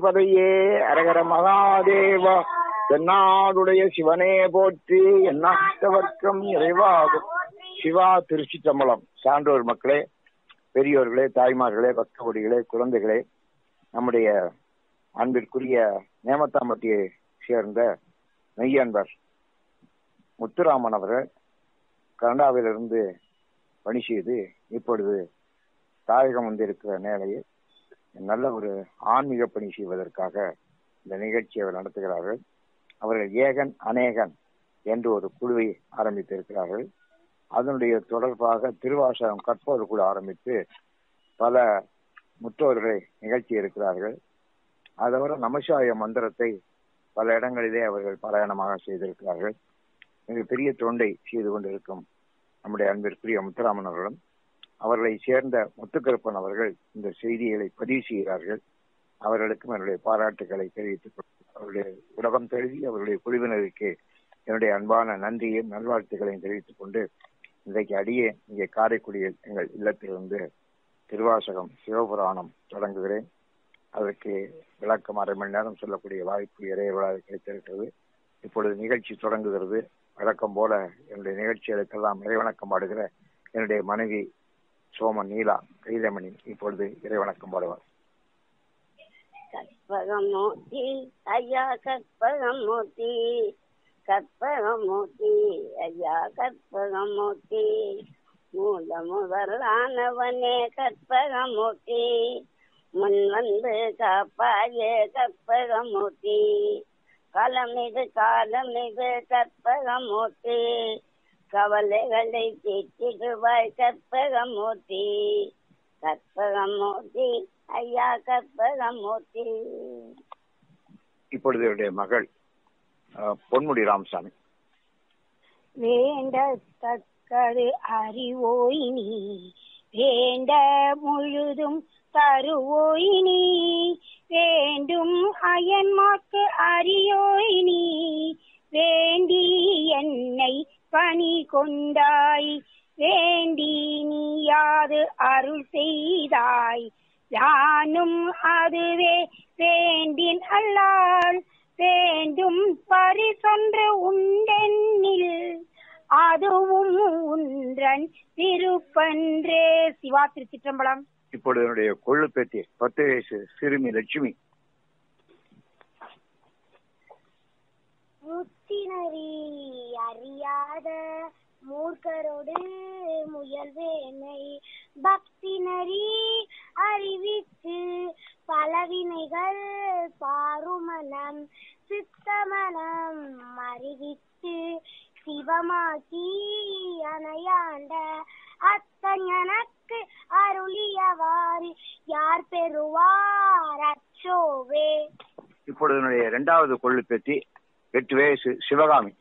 பதையே அரகர மகாதேவா. தென்னாடுடைய சிவனே போற்றி, எந்நாட்டவர்க்கம் இறைவாகும் சிவா. திருச்சிற்றம்பலம். சான்றோர் மக்களே, பெரியோர்களே, தாய்மார்களே, பக்தகோடிகளே, குழந்தைகளே, நம்முடைய அன்பிற்குரிய நேமத்தாம்பட்டியை சேர்ந்த மெய்யன்பர் முத்துராமன் அவர்கள் கனடாவிலிருந்து பணி செய்து இப்பொழுது தாயகம் வந்திருக்கிற நிலையில் நல்ல ஒரு ஆன்மீக பணி செய்வதற்காக இந்த நிகழ்ச்சியை அவர் நடத்துகிறார்கள். அவர்கள் ஏகன் அநேகன் என்று ஒரு குழுவை ஆரம்பித்திருக்கிறார்கள். அதனுடைய தொடர்பாக திருவாசகம் கற்பவர் கூட ஆரம்பித்து பல முற்றோர்களை நிகழ்த்தி இருக்கிறார்கள். அதவர நமசிவாய மந்திரத்தை பல இடங்களிலே அவர்கள் பாராயணமாக செய்திருக்கிறார்கள். மிக பெரிய தொண்டை செய்து கொண்டிருக்கும் நம்முடைய அன்பிற்குரிய முத்துராமன் அவர்களும் அவர்களை சேர்ந்த முத்துக்கருப்பன் அவர்கள் இந்த செய்திகளை பதிவு செய்கிறார்கள். அவர்களுக்கும் என்னுடைய பாராட்டுகளை தெரிவித்துக் அவருடைய உலகம் தழுவி அவருடைய குழுவினருக்கு என்னுடைய அன்பான நன்றியும் நல்வாழ்த்துக்களையும் தெரிவித்துக் கொண்டு இன்றைக்கு அடியே இங்கே காரைக்குடியில் எங்கள் இல்லத்திலிருந்து திருவாசகம் சிவபுராணம் தொடங்குகிறேன். அதற்கு விளக்கம் அரை மணி நேரம் சொல்லக்கூடிய வாய்ப்பு இறைவராக கிடைத்திருக்கிறது. இப்பொழுது நிகழ்ச்சி தொடங்குகிறது. வழக்கம் போல என்னுடைய நிகழ்ச்சிகளுக்கெல்லாம் இறைவணக்கம் பாடுகிற என்னுடைய மனைவி சோமன் நீலா கைதமணி இப்பொழுது இறைவணக்கம் பாடுவார். கற்பகமூர்த்தி ஐயா கற்பகமூர்த்தி, கற்பகமூர்த்தி ஐயா கற்பகமூர்த்தி, மூல முதலானவனே கற்பகமூர்த்தி, முன் வந்து காப்பாயே கற்பகமூர்த்தி, காலமிது காலமிது கற்பகமூர்த்தி, கவலைகளை தீர்த்திடுவாய் கற்பகமூர்த்தி, கற்பகமூர்த்தி ஐயா கற்பகமூர்த்தி. இப்பொழுது என்னுடைய மகள் பொன்முடி ராமசாமி. வேண்டத்தக்கது அறிவோய் நீ, வேண்ட முழுதும் தருவோய் நீ, வேண்டும் அயன்மாக்கு அறியோய் நீ, வேண்டி என்னை பணி கொண்டாய், வேண்டி நீ யாது அருள் செய்தாய், யானும் அதுவே வேண்டின் அல்லால், வேண்டும் பரிசொன்று உண்டென்னில் அதுவும் உன்றன் திருப்பன்றே. சிவா. திருச்சிற்றம்பலம். இப்பொழுது என்னுடைய கொள்ளு பேத்தி 10 வயசு சிறுமி லட்சுமி. முத்தினரி அறியாத மூர்க்கரோடு முயல்வேனை, பக்தினரி அறிவித்து பலவினைகள் பாருமனம், சித்தமனம் அறிவித்து சிவமாக்கி அணையாண்ட அத்தஞனக்கு அருளியவாறு யார் பெறுவார் அச்சோவே. இப்பொழுது என்னுடைய 2வது கொள்ளு பேத்தி 8 வயசு சிவகாமி.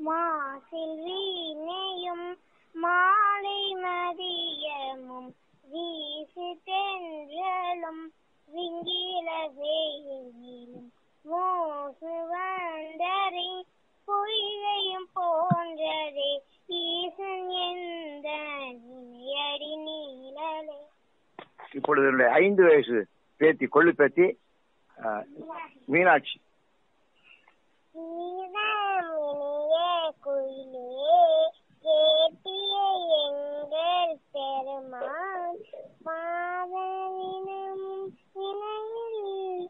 மாசில் வீணையும் மாலை மதியமும் வீசு தென்றலும் விங்கில வேயிலும் மோசு வந்தரை பொய்கையும் போன்றதே ஈசன் எந்த நினையடி நீழலே. இப்பொழுது என்னுடைய 5 வயசு பேத்தி கொள்ளு பேத்தி மீனாட்சி. குயிலே கேட்டிய எங்கள் பெருமான், பாதவினும் இணையில்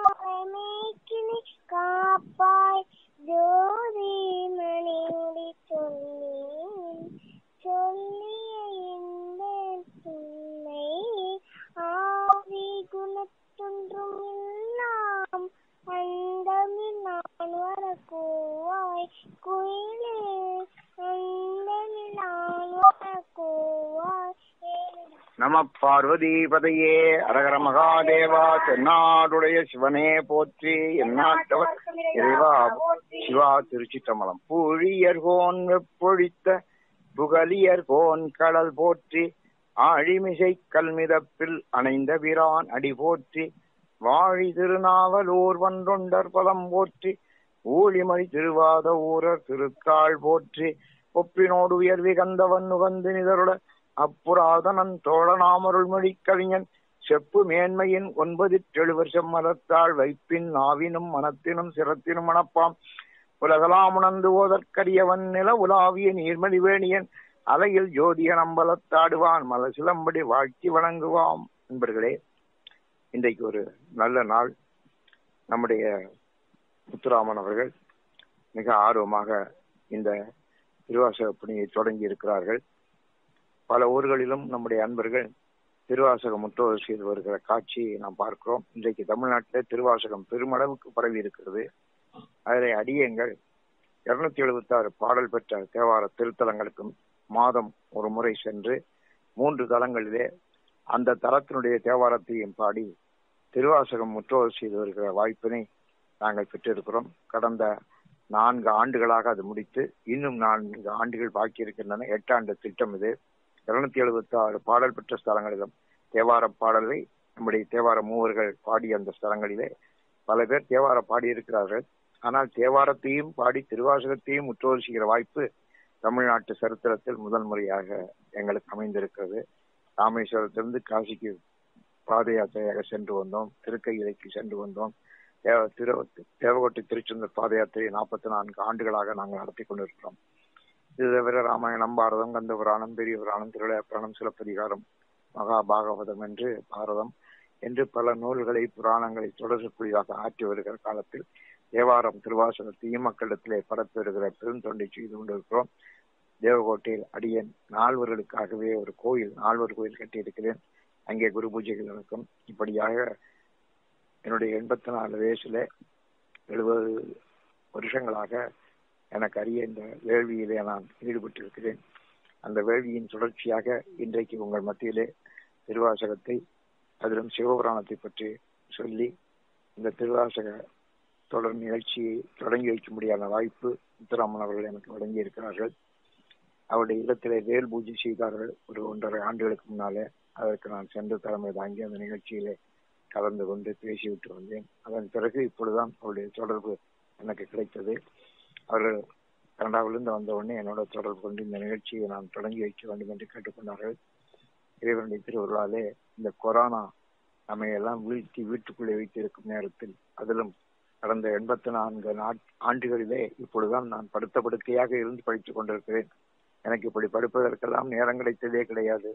பாதமைக்கினி காப்பாய், ஜோதி மணிமுடி சொன்னேன் சொல்லிய இந்த துணை, ஆவி குணத்தொன்றும் எல்லாம் அந்தமில் நான் வரக்கூவாய், குயிலே அந்தமில் நான் வரக்கூவாய். நம பார்வதி பதையே அரகர மகாதேவா. தென்னாடுடைய சிவனே போற்றி, எந்நாட்டவர் இறைவா சிவா. திருச்சிற்றம்பலம். பூழியர்கோன் வெப்பொழித்த புகழியர்கோன் கடல் போற்றி, ஆழிமிசை கல்மிதப்பில் அணைந்த பிரான் அடி போற்றி, வாழி திருநாவலூர் வன்றொண்டர் பதம் போற்றி, ஊழிமணி திருவாத ஊரர் திருத்தாள் போற்றி, ஒப்பினோடு உயர்வி கந்தவன் நுகந்து நிதருட அப்புராதனன் தோழனாமருள்மொழி கவிஞன் செப்பு மேன்மையின் 9 வருஷம் மலத்தாள் வைப்பின் நாவினும் மனத்தினும் சிரத்தினும் மணப்பாம் உலகலாம் உணர்ந்து ஓதற்கரியவன் நில உலாவிய நீர்மணி வேணியன் அலையில் ஜோதிய நம்பலத்தாடுவான் மல சிலம்படி வாழ்த்தி வணங்குவாம். நண்பர்களே, இன்றைக்கு ஒரு நல்ல நாள். நம்முடைய முத்துராமன் அவர்கள் மிக ஆர்வமாக இந்த திருவாசக பணியை தொடங்கி இருக்கிறார்கள். பல ஊர்களிலும் நம்முடைய அன்பர்கள் திருவாசகம் முற்றோதல் செய்து வருகிற காட்சியை நாம் பார்க்கிறோம். இன்றைக்கு தமிழ்நாட்டில் திருவாசகம் பெருமளவுக்கு பரவி இருக்கிறது. அதில் அடியங்கள் 276 பாடல் பெற்ற தேவார திருத்தலங்களுக்கும் மாதம் ஒரு முறை சென்று 3 தலங்களிலே அந்த தலத்தினுடைய தேவாரத்தையும் பாடி திருவாசகம் முற்றோதல் செய்து வருகிற வாய்ப்பினை நாங்கள் பெற்றிருக்கிறோம். கடந்த 4 ஆண்டுகளாக அது முடித்து இன்னும் 4 ஆண்டுகள் பாக்கி இருக்கின்றன. 8 ஆண்டு திட்டம் இது. 276 பாடல் பெற்ற ஸ்தலங்களிலும் தேவார பாடலை நம்முடைய தேவார மூவர்கள் பாடிய அந்த ஸ்தலங்களிலே பல பேர் தேவார பாடியிருக்கிறார்கள். ஆனால் தேவாரத்தையும் பாடி திருவாசகத்தையும் முற்றோதல் செய்கிற வாய்ப்பு தமிழ்நாட்டு சரித்திரத்தில் முதல் முறையாக எங்களுக்கு அமைந்திருக்கிறது. ராமேஸ்வரத்திலிருந்து காசிக்கு பாத யாத்திரையாக சென்று வந்தோம். திருக்கையிலைக்கு சென்று வந்தோம். தேவகோட்டை திருச்செந்தூர் பாத யாத்திரை 44 ஆண்டுகளாக நாங்கள் நடத்தி கொண்டிருக்கிறோம். இது தவிர ராமாயணம், பாரதம், கந்த புராணம், பெரிய புராணம், திருவிழா புராணம், சிலப்பதிகாரம், மகாபாகவதம் என்று பாரதம் என்று பல நூல்களை புராணங்களை தொடர்புக்குரியதாக ஆற்றி வருகிற காலத்தில் தேவாரம் திருவாசகத்தையும் மக்களிடத்திலே பரப்பி வருகிற பெருந்தொண்டை செய்து கொண்டிருக்கிறோம். தேவகோட்டையில் அடியேன் 4வர்களுக்காகவே ஒரு கோயில் 4 கோயில் கட்டியிருக்கிறேன். அங்கே குரு பூஜைகள் நடக்கும். இப்படியாக என்னுடைய 84 வயசுல 70 வருஷங்களாக எனக்கு அறிய இந்த வேள்வியிலே நான் ஈடுபட்டிருக்கிறேன். அந்த வேள்வியின் தொடர்ச்சியாக இன்றைக்கு உங்கள் மத்தியிலே திருவாசகத்தை அதிலும் சிவபுராணத்தை பற்றி சொல்லி இந்த திருவாசக தொடர் நிகழ்ச்சியை தொடங்கி வைக்க முடியாத வாய்ப்பு முத்துராமன் அவர்கள் எனக்கு வழங்கி இருக்கிறார்கள். அவருடைய இல்லத்திலே வேல் பூஜை செய்தார்கள் ஒரு 1.5 ஆண்டுகளுக்கு முன்னாலே. அதற்கு நான் சென்று தலைமை தாங்கி அந்த நிகழ்ச்சியிலே கலந்து கொண்டு பேசிவிட்டு வந்தேன். அதன் பிறகு இப்பொழுதுதான் அவருடைய தொடர்பு எனக்கு கிடைத்தது. அவர்கள் கனடாவிலிருந்து வந்த உடனே என்னோட தொடர்பு கொண்டு இந்த நிகழ்ச்சியை நான் தொடங்கி வைக்க வேண்டும் என்று கேட்டுக்கொண்டார்கள். இறைவனுடைய திருவுருளாலே இந்த கொரோனா நம்மை எல்லாம் வீழ்த்தி வீட்டுக்குள்ளே வைத்திருக்கும் நேரத்தில், அதிலும் கடந்த 84 ஆண்டுகளிலே இப்பொழுதுதான் நான் படுத்த படுக்கையாக இருந்து படித்துக் கொண்டிருக்கிறேன். எனக்கு இப்படி படிப்பதற்கெல்லாம் நேரம் கிடைத்ததே கிடையாது.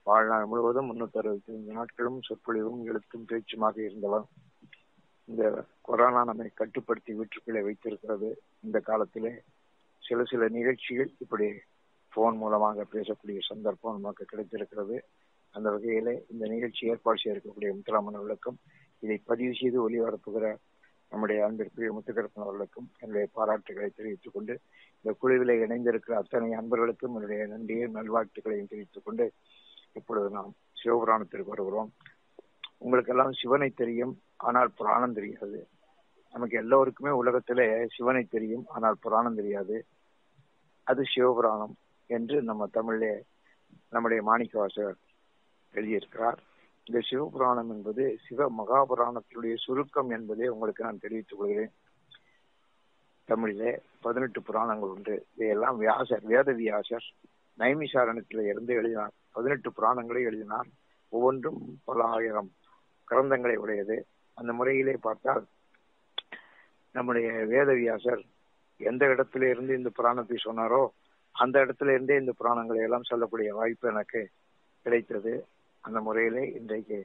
வாழ்நாள் முழுவதும் 365 நாட்களும் சொற்பொழிவும் எழுத்தும் பேச்சுமாக இருந்தவன். இந்த கொரோனா நம்மை கட்டுப்படுத்தி வீட்டுக்குள்ளே வைத்திருக்கிறது. இந்த காலத்திலே சில நிகழ்ச்சிகள் இப்படி போன் மூலமாக பேசக்கூடிய சந்தர்ப்பம் நமக்கு கிடைத்திருக்கிறது. அந்த வகையிலே இந்த நிகழ்ச்சி ஏற்பாடு செய்திருக்கக்கூடிய முத்துராமன் அவர்களுக்கும் இதை பதிவு செய்து ஒளிபரப்புகிற நம்முடைய அன்பிற்குரிய முத்துக்கருப்பன் அவர்களுக்கும் என்னுடைய பாராட்டுகளை தெரிவித்துக் கொண்டு, இந்த குழுவிலே இணைந்திருக்கிற அத்தனை அன்பர்களுக்கும் என்னுடைய நன்றியையும் நல்வாழ்த்துக்களையும் தெரிவித்துக் கொண்டு இப்பொழுது நாம் சிவபுராணத்திற்கு வருகிறோம். உங்களுக்கெல்லாம் சிவனை தெரியும், ஆனால் புராணம் தெரியாது. நமக்கு எல்லோருக்குமே உலகத்திலே சிவனை தெரியும், ஆனால் புராணம் தெரியாது. அது சிவபுராணம் என்று நம்ம தமிழிலே நம்முடைய மாணிக்கவாசகர் எழுதியிருக்கிறார். இந்த சிவபுராணம் என்பது சிவ மகாபுராணத்தினுடைய சுருக்கம் என்பதை உங்களுக்கு நான் தெரிவித்துக் கொள்கிறேன். தமிழிலே 18 புராணங்கள் உண்டு. இதையெல்லாம் வியாசர், வேத வியாசர் நைமிசாரணத்திலே இருந்து எழுதினார். 18 புராணங்களை எழுதினார். ஒவ்வொன்றும் பல ஆயிரம் கிரந்தங்களை உடையது. அந்த முறையிலே பார்த்தால் நம்முடைய வேதவியாசர் எந்த இடத்துல இருந்து இந்த புராணத்தை சொன்னாரோ அந்த இடத்துல இருந்தே இந்த புராணங்களை எல்லாம் சொல்லக்கூடிய வாய்ப்பு எனக்கு கிடைத்தது. அந்த முறையிலே இன்றைக்கு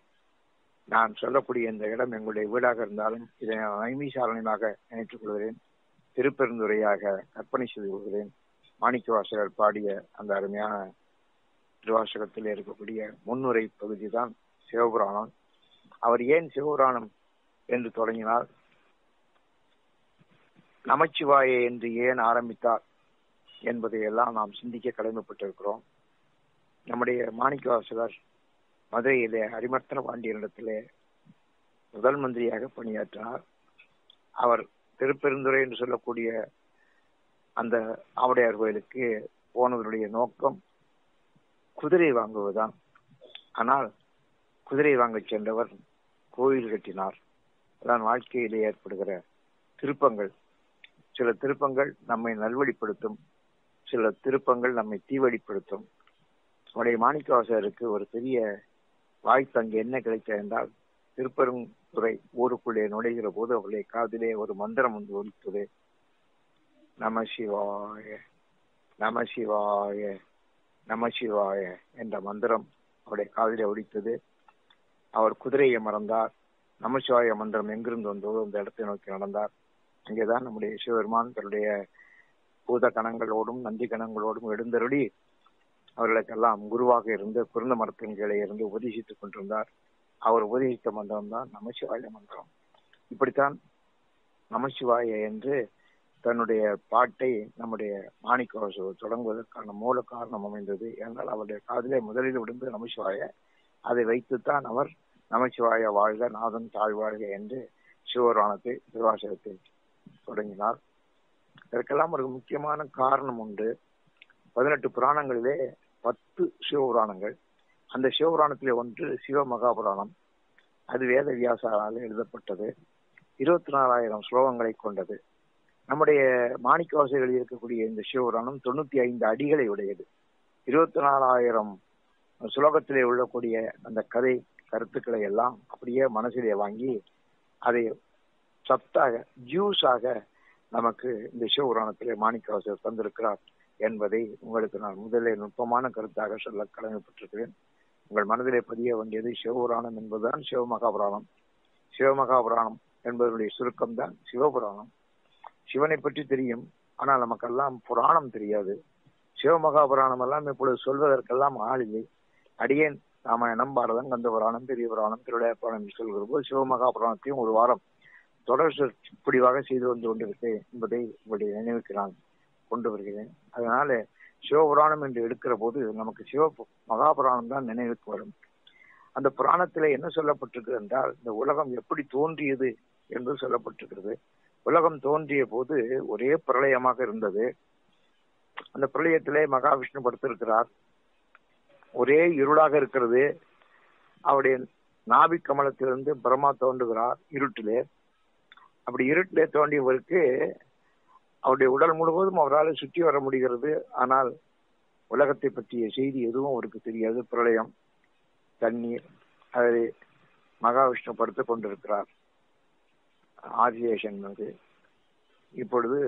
நான் சொல்லக்கூடிய இந்த இடம் எங்களுடைய வீடாக இருந்தாலும் இதை நான் நைமிசாரணியமாக நினைத்துக் கொள்கிறேன். திருப்பெருந்துறையாக கற்பனை செய்து கொள்கிறேன். மாணிக்கவாசகர் பாடிய அந்த அருமையான திருவாசகத்தில் இருக்கக்கூடிய முன்னுரை பகுதி தான் சிவபுராணம். அவர் ஏன் சிவபுராணம் என்று தொடங்கினார், நமச்சிவாயை என்று ஏன் ஆரம்பித்தார் என்பதையெல்லாம் நாம் சிந்திக்க கடமைப்பட்டிருக்கிறோம். நம்முடைய மாணிக்கவாசகர் மதுரையிலே அரிமர்த்தன பாண்டியனிடத்திலே முதல் மந்திரியாக பணியாற்றினார். அவர் திருப்பெருந்துறை என்று சொல்லக்கூடிய அந்த ஆவுடையார் கோயிலுக்கு போனதனுடைய நோக்கம் குதிரை வாங்குவதுதான். ஆனால் குதிரை வாங்க சென்றவர் கோயில் கட்டினார். அதான் வாழ்க்கையிலே ஏற்படுகிற திருப்பங்கள். சில திருப்பங்கள் நம்மை நல்வழிப்படுத்தும், சில திருப்பங்கள் நம்மை தீவழிப்படுத்தும். அவருடைய மாணிக்கவாசகருக்கு ஒரு பெரிய வாய்ப்பு அங்கே என்ன கிடைக்க என்றால், திருப்பெருந்துறை ஊருக்குள்ளே நுழைகிற போது அவருடைய காதிலே ஒரு மந்திரம் வந்து ஒலித்தது. நம சிவாய நம சிவாய நம சிவாய என்ற மந்திரம் அவருடைய காதிலே ஒலித்தது. அவர் குதிரையை மறந்தார். நமசிவாய மந்திரம் எங்கிருந்து வந்ததோ அந்த இடத்தை நோக்கி நடந்தார். அங்கேதான் நம்முடைய சிவபெருமான் தன்னுடைய பூத கணங்களோடும் நந்தி கணங்களோடும் எழுந்தருளி அவர்களுக்கெல்லாம் குருவாக இருந்து குருந்த மரத்தின் கீழே இருந்து உபதேசித்துக் கொண்டிருந்தார். அவர் உபதேசித்த மந்திரம் தான் நமசிவாய மந்திரம். இப்படித்தான் நமசிவாய என்று தன்னுடைய பாட்டை நம்முடைய மாணிக்கவாசகர் தொடங்குவதற்கான மூல காரணம் அமைந்தது. ஏனால் அவருடைய காதிலே முதலில் விழுந்து நமசிவாய, அதை வைத்துத்தான் அவர் நமசிவாய வாழ்க நாதன் தாழ்வாழ்க என்று சிவபுராணத்தை திருவாசகத்தை தொடங்கினார். இதற்கெல்லாம் ஒரு முக்கியமான காரணம் உண்டு. 18 புராணங்களிலே 10 சிவபுராணங்கள். அந்த சிவபுராணத்திலே ஒன்று சிவ மகாபுராணம். அது வேத வியாசரால் எழுதப்பட்டது. 24,000 ஸ்லோகங்களை கொண்டது. நம்முடைய மாணிக்கவாசகர்கள் இருக்கக்கூடிய இந்த சிவபுராணம் 95 அடிகளை உடையது. 24,000 ஸ்லோகத்திலே உள்ளக்கூடிய அந்த கதை கருத்துக்களை எல்லாம் அப்படியே மனசிலே வாங்கி அதை சத்தாக ஜூஸாக நமக்கு இந்த சிவபுராணத்திலே மாணிக்கவாசகர் தந்திருக்கிறார் என்பதை உங்களுக்கு நான் முதலில் நுட்பமான கருத்தாக சொல்ல கடமைப்பட்டிருக்கிறேன். உங்கள் மனதிலே பதிய வேண்டியது சிவபுராணம் என்பதுதான் சிவமகாபுராணம். சிவமகாபுராணம் என்பதனுடைய சுருக்கம் தான் சிவபுராணம். சிவனை பற்றி தெரியும், ஆனால் நமக்கெல்லாம் புராணம் தெரியாது. சிவமகாபுராணம் எல்லாம் இப்பொழுது சொல்வதற்கெல்லாம் ஆள் இல்லை. அடியேன் ராமாயணம், பாரதம், கந்த புராணம், பெரிய புராணம், திருவிளையாடல் சொல்கிற போது சிவமகாபுராணத்தையும் ஒரு வாரம் தொடர் பிடிவாக செய்து வந்து கொண்டிருக்கேன் என்பதை உங்களுடைய நினைவுக்கு நான் கொண்டு வருகிறேன். அதனால சிவபுராணம் என்று எடுக்கிற போது நமக்கு சிவ மகாபுராணம் தான் நினைவுக்கு வரும். அந்த புராணத்திலே என்ன சொல்லப்பட்டிருக்கு என்றால், இந்த உலகம் எப்படி தோன்றியது என்று சொல்லப்பட்டிருக்கிறது. உலகம் தோன்றிய போது ஒரே பிரளயமாக இருந்தது. அந்த பிரளயத்திலே மகாவிஷ்ணு படுத்திருக்கிறார். ஒரே இருளாக இருக்கிறது. அவருடைய நாபி கமலத்திலிருந்து பிரம்மா தோன்றுகிறார் இருட்டிலே. அப்படி இருட்டிலே தோன்றியவருக்கு அவருடைய உடல் முழுவதும் அவரால் சுற்றி வர முடிகிறது. ஆனால் உலகத்தை பற்றிய செய்தி எதுவும் அவருக்கு தெரியாது. பிரளயம், தண்ணீர், அதை மகாவிஷ்ணு படுத்துக் கொண்டிருக்கிறார். ஆதிசேஷன் வந்து இப்பொழுது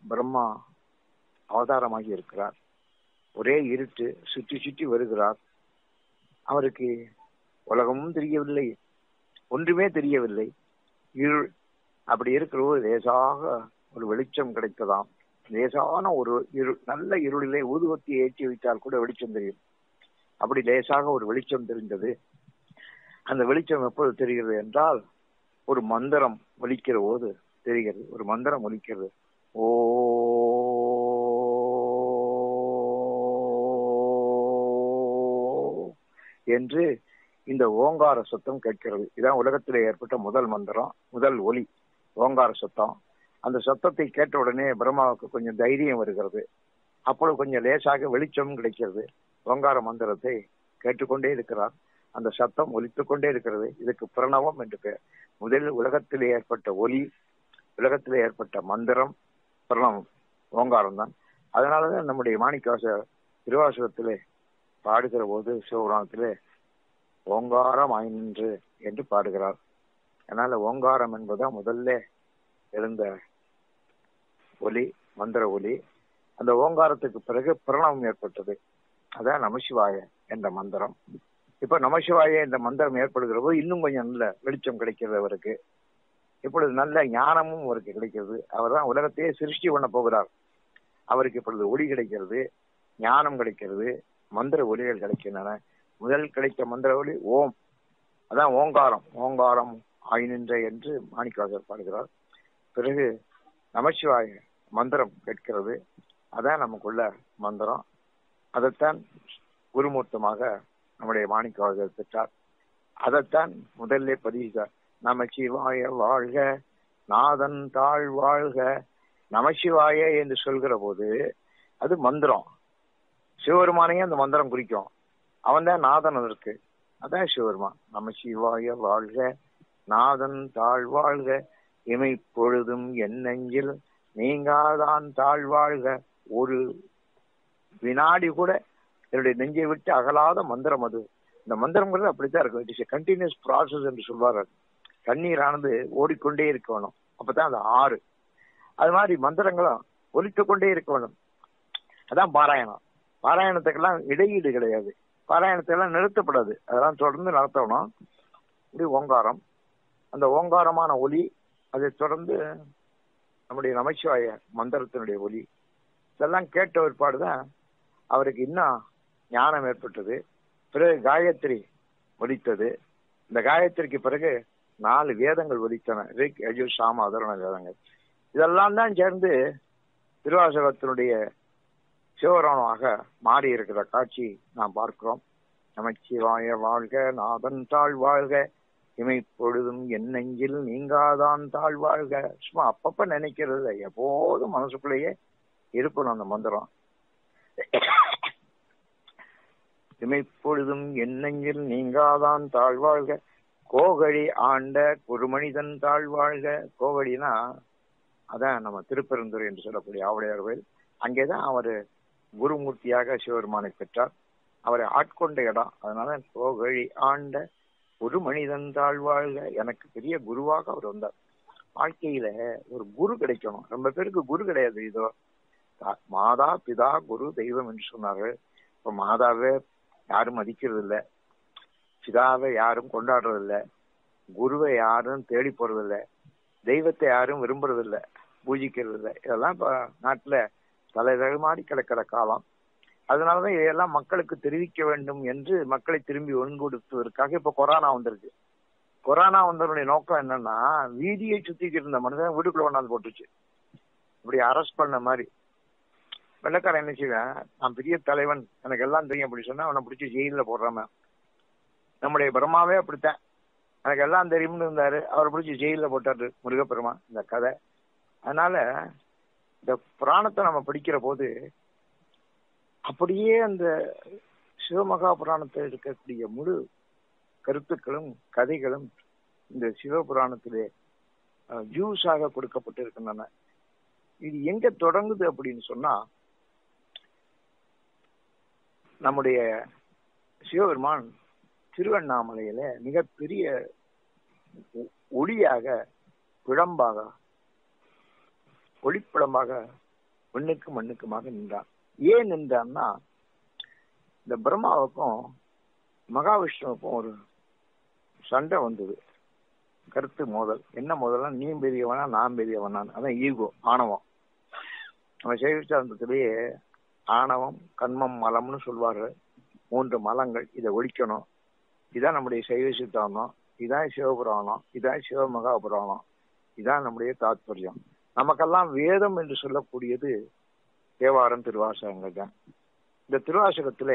பிரம்மா அவதாரமாகி இருக்கிறார். ஒரே இருட்டு, சுற்றி சுற்றி வருகிறார். அவருக்கு உலகமும் தெரியவில்லை, ஒன்றுமே தெரியவில்லை, இருள். அப்படி இருக்கிறபோது லேசாக ஒரு வெளிச்சம் கிடைத்ததாம். லேசான ஒரு இருள், நல்ல இருளிலே ஊதுவத்தி ஏற்றி வைத்தால் கூட வெளிச்சம் தெரியும். அப்படி லேசாக ஒரு வெளிச்சம் தெரிந்தது. அந்த வெளிச்சம் எப்போது தெரிகிறது என்றால், ஒரு மந்திரம் ஒலிக்கிற போது தெரிகிறது. ஒரு மந்திரம் ஒலிக்கிறது. ஓ என்று இந்த ஓங்கார சத்தம் கேட்கிறது. இதான் உலகத்திலே ஏற்பட்ட முதல் மந்திரம், முதல் ஒலி, ஓங்கார சத்தம். அந்த சத்தத்தை கேட்ட உடனே பிரம்மாவுக்கு கொஞ்சம் தைரியம் வருகிறது. அப்பொழுது கொஞ்சம் லேசாக வெளிச்சம் கிடைக்கிறது. ஓங்கார மந்திரத்தை கேட்டுக்கொண்டே இருக்கிறார். அந்த சத்தம் ஒலித்துக் கொண்டே இருக்கிறது. இதுக்கு பிரணவம் என்று பெயர். முதலில் உலகத்திலே ஏற்பட்ட ஒலி, உலகத்திலே ஏற்பட்ட மந்திரம் பிரணவம், ஓங்காரம் தான். அதனாலதான் நம்முடைய மாணிக்கவாசகர் திருவாசகத்திலே பாடுகிற போது சிவபுராணத்திலே ஓங்காரம் ஆயின்று என்று பாடுகிறார். அதனால ஓங்காரம் என்பதுதான் முதல்ல எழுந்த ஒலி, மந்திர ஒலி. அந்த ஓங்காரத்துக்கு பிறகு பிரணவம் ஏற்பட்டது. அதான் நமசிவாய என்ற மந்திரம். இப்ப நமசிவாய என்ற மந்திரம் ஏற்படுகிற போது இன்னும் கொஞ்சம் நல்ல வெளிச்சம் கிடைக்கிறது அவருக்கு. இப்பொழுது நல்ல ஞானமும் அவருக்கு கிடைக்கிறது. அவர் தான் உலகத்தையே சிருஷ்டி பண்ண போகிறார். அவருக்கு இப்பொழுது ஒளி கிடைக்கிறது, ஞானம் கிடைக்கிறது, மந்திர ஒலிகள் கிடைக்கின்றன. முதல் கிடைத்த மந்திர ஒலி ஓம், அதான் ஓங்காரம். ஓங்காரம் ஆயினின்ற என்று மாணிக்கவாசகர் பாடுகிறார். பிறகு நமசிவாய மந்திரம் கேட்கிறது. அதான் நமக்குள்ள மந்திரம். அதைத்தான் குருமூர்த்தமாக நம்முடைய மாணிக்கவாசகர் பெற்றார். அதைத்தான் முதல்ல பதிவுகிறார். நமசிவாய வாழ்க நாதன் தாழ் வாழ்க. நமசிவாய என்று சொல்கிற போது அது மந்திரம். சிவபெருமானையும் அந்த மந்திரம் குறிக்கும். அவன் தான் நாதன் அதற்கு. அதான் சிவபெருமான். நமசிவாய வாழ்க நாதன் தாழ் வாழ்க. இமை பொழுதும் என் நெஞ்சில் நீங்காதான் தாழ்வாழ்க. ஒரு வினாடி கூட என்னுடைய நெஞ்சை விட்டு அகலாத மந்திரம் அது. இந்த மந்திரங்கிறது அப்படித்தான் இருக்கும். It is a continuous process என்று சொல்வார்கள். தண்ணீரானது ஓடிக்கொண்டே இருக்க வேணும், அப்பதான் அது ஆறு. அது மாதிரி மந்திரங்களும் ஒலித்துக் கொண்டே இருக்க வேணும். அதான் பாராயணம். பாராயணத்துக்கெல்லாம் இடையீடு கிடையாது, பாராயணத்தையெல்லாம் நிறுத்தப்படாது, அதெல்லாம் தொடர்ந்து நடத்தணும். இப்படி ஓங்காரம், அந்த ஓங்காரமான ஒலி, அதை தொடர்ந்து நம்முடைய நமச்சிவாய மந்திரத்தினுடைய ஒலி, இதெல்லாம் கேட்ட ஒருபாடுதான் அவருக்கு இன்னும் ஞானம் ஏற்பட்டது. பிறகு காயத்ரி ஒலித்தது. இந்த காயத்ரிக்கு பிறகு 4 வேதங்கள் ஒலித்தன, ரிக், யஜுர், சாம, அதர்வண வேதங்கள். இதெல்லாம் தான் சேர்ந்து திருவாசகத்தினுடைய சிவபுராணமாக மாறி இருக்கிற காட்சி நாம் பார்க்கிறோம். நமச்சிவாய வாழ்க, நாதன் தாழ் வாழ்க, இமைப்பொழுதும் என் நெஞ்சில் நீங்காதான் தாழ் வாழ்க. சும்மா அப்பப்ப நினைக்கிறது, எப்போதும் மனசுக்குள்ளேயே இருக்கணும் அந்த மந்திரம். இமைப்பொழுதும் என் நெஞ்சில் நீங்காதான் தாழ்வாழ்க, கோகழி ஆண்ட குருமனிதன் தாழ்வாழ்க. கோகழினா அதான் நம்ம திருப்பெருந்துறை என்று சொல்லக்கூடிய ஆவுடையார் கோயில். அங்கேதான் அவரு குருமூர்த்தியாக சிவபெருமானை பெற்றார். அவரை ஆட்கொண்ட இடம், அதனால கோகழி ஆண்ட ஒரு மனிதன் தாழ்வாழ்க. எனக்கு பெரிய குருவாக அவர் வந்தார். வாழ்க்கையில ஒரு குரு கிடைக்கணும். ரொம்ப பேருக்கு குரு கிடையாது. இதோ மாதா பிதா குரு தெய்வம் என்று சொன்னார்கள். இப்ப மாதாவே யாரும் மதிக்கிறது இல்லை, பிதாவை யாரும் கொண்டாடுறது இல்லை, குருவை யாரும் தேடி போறதில்லை, தெய்வத்தை யாரும் விரும்புறதில்லை, பூஜிக்கிறது இல்லை. இதெல்லாம் இப்ப நாட்டுல தலைதகமாடி கிடக்கிற காலம். அதனாலதான் இதையெல்லாம் மக்களுக்கு தெரிவிக்க வேண்டும் என்று மக்களை திரும்பி ஒன்கொடுப்பதற்காக இப்ப கொரோனா வந்திருக்கு. கொரோனா வந்தவருடைய நோக்கம் என்னன்னா, வீதியை சுத்திக்கிட்டு இருந்த மனிதன் வீட்டுக்குள்ள கொண்டாந்து போட்டுச்சு. இப்படி அரெஸ்ட் பண்ண மாதிரி. வெள்ளக்காரன் என்ன செய்வேன், நான் பெரிய தலைவன், எனக்கு எல்லாம் தெரியும் அப்படி சொன்னா அவனை பிடிச்சி ஜெயில போடுறாம. நம்முடைய பிரம்மாவே அப்படித்தான், எனக்கு எல்லாம் தெரியும்னு இருந்தாரு, அவரை பிடிச்சி ஜெயில போட்டாரு முருகப்பெருமா. இந்த கதை. அதனால இந்த புராணத்தை நம்ம படிக்கிற போது அப்படியே அந்த சிவமகா புராணத்தில் இருக்கக்கூடிய முழு கருத்துக்களும் கதைகளும் இந்த சிவபுராணத்திலே ஜூஸாக கொடுக்கப்பட்டு இருக்கின்றன. இது எங்க தொடங்குது அப்படின்னு சொன்னா, நம்முடைய சிவபெருமான் திருவண்ணாமலையில மிகப்பெரிய ஒளியாக, பிழம்பாக, ஒளிப்பிழம்பாக மண்ணுக்கு மண்ணுக்குமாக நின்றான். ஏன் நின்றான்னா, இந்த பிரம்மாவுக்கும் மகாவிஷ்ணுவுக்கும் ஒரு சண்டை வந்தது, கருத்து மோதல். என்ன மோதல்னா, நீ பெரியவனா நான் பெரியவனான்னு. அதான் ஈகோ, ஆணவம். நம்ம சைவசாஸ்திரத்திலேயே ஆணவம், கண்மம், மலம்னு சொல்வார்கள். 3 மலங்கள். இதை ஒழிக்கணும். இதான் நம்முடைய சைவ சித்தாந்தம், இதான் சிவபுராணம், இதான் சிவமகா புராணம், இதான் நம்முடைய தாத்பரியம். நமக்கெல்லாம் வேதம் என்று சொல்லக்கூடியது தேவாரம், திருவாசகங்கள் தான். இந்த திருவாசகத்துல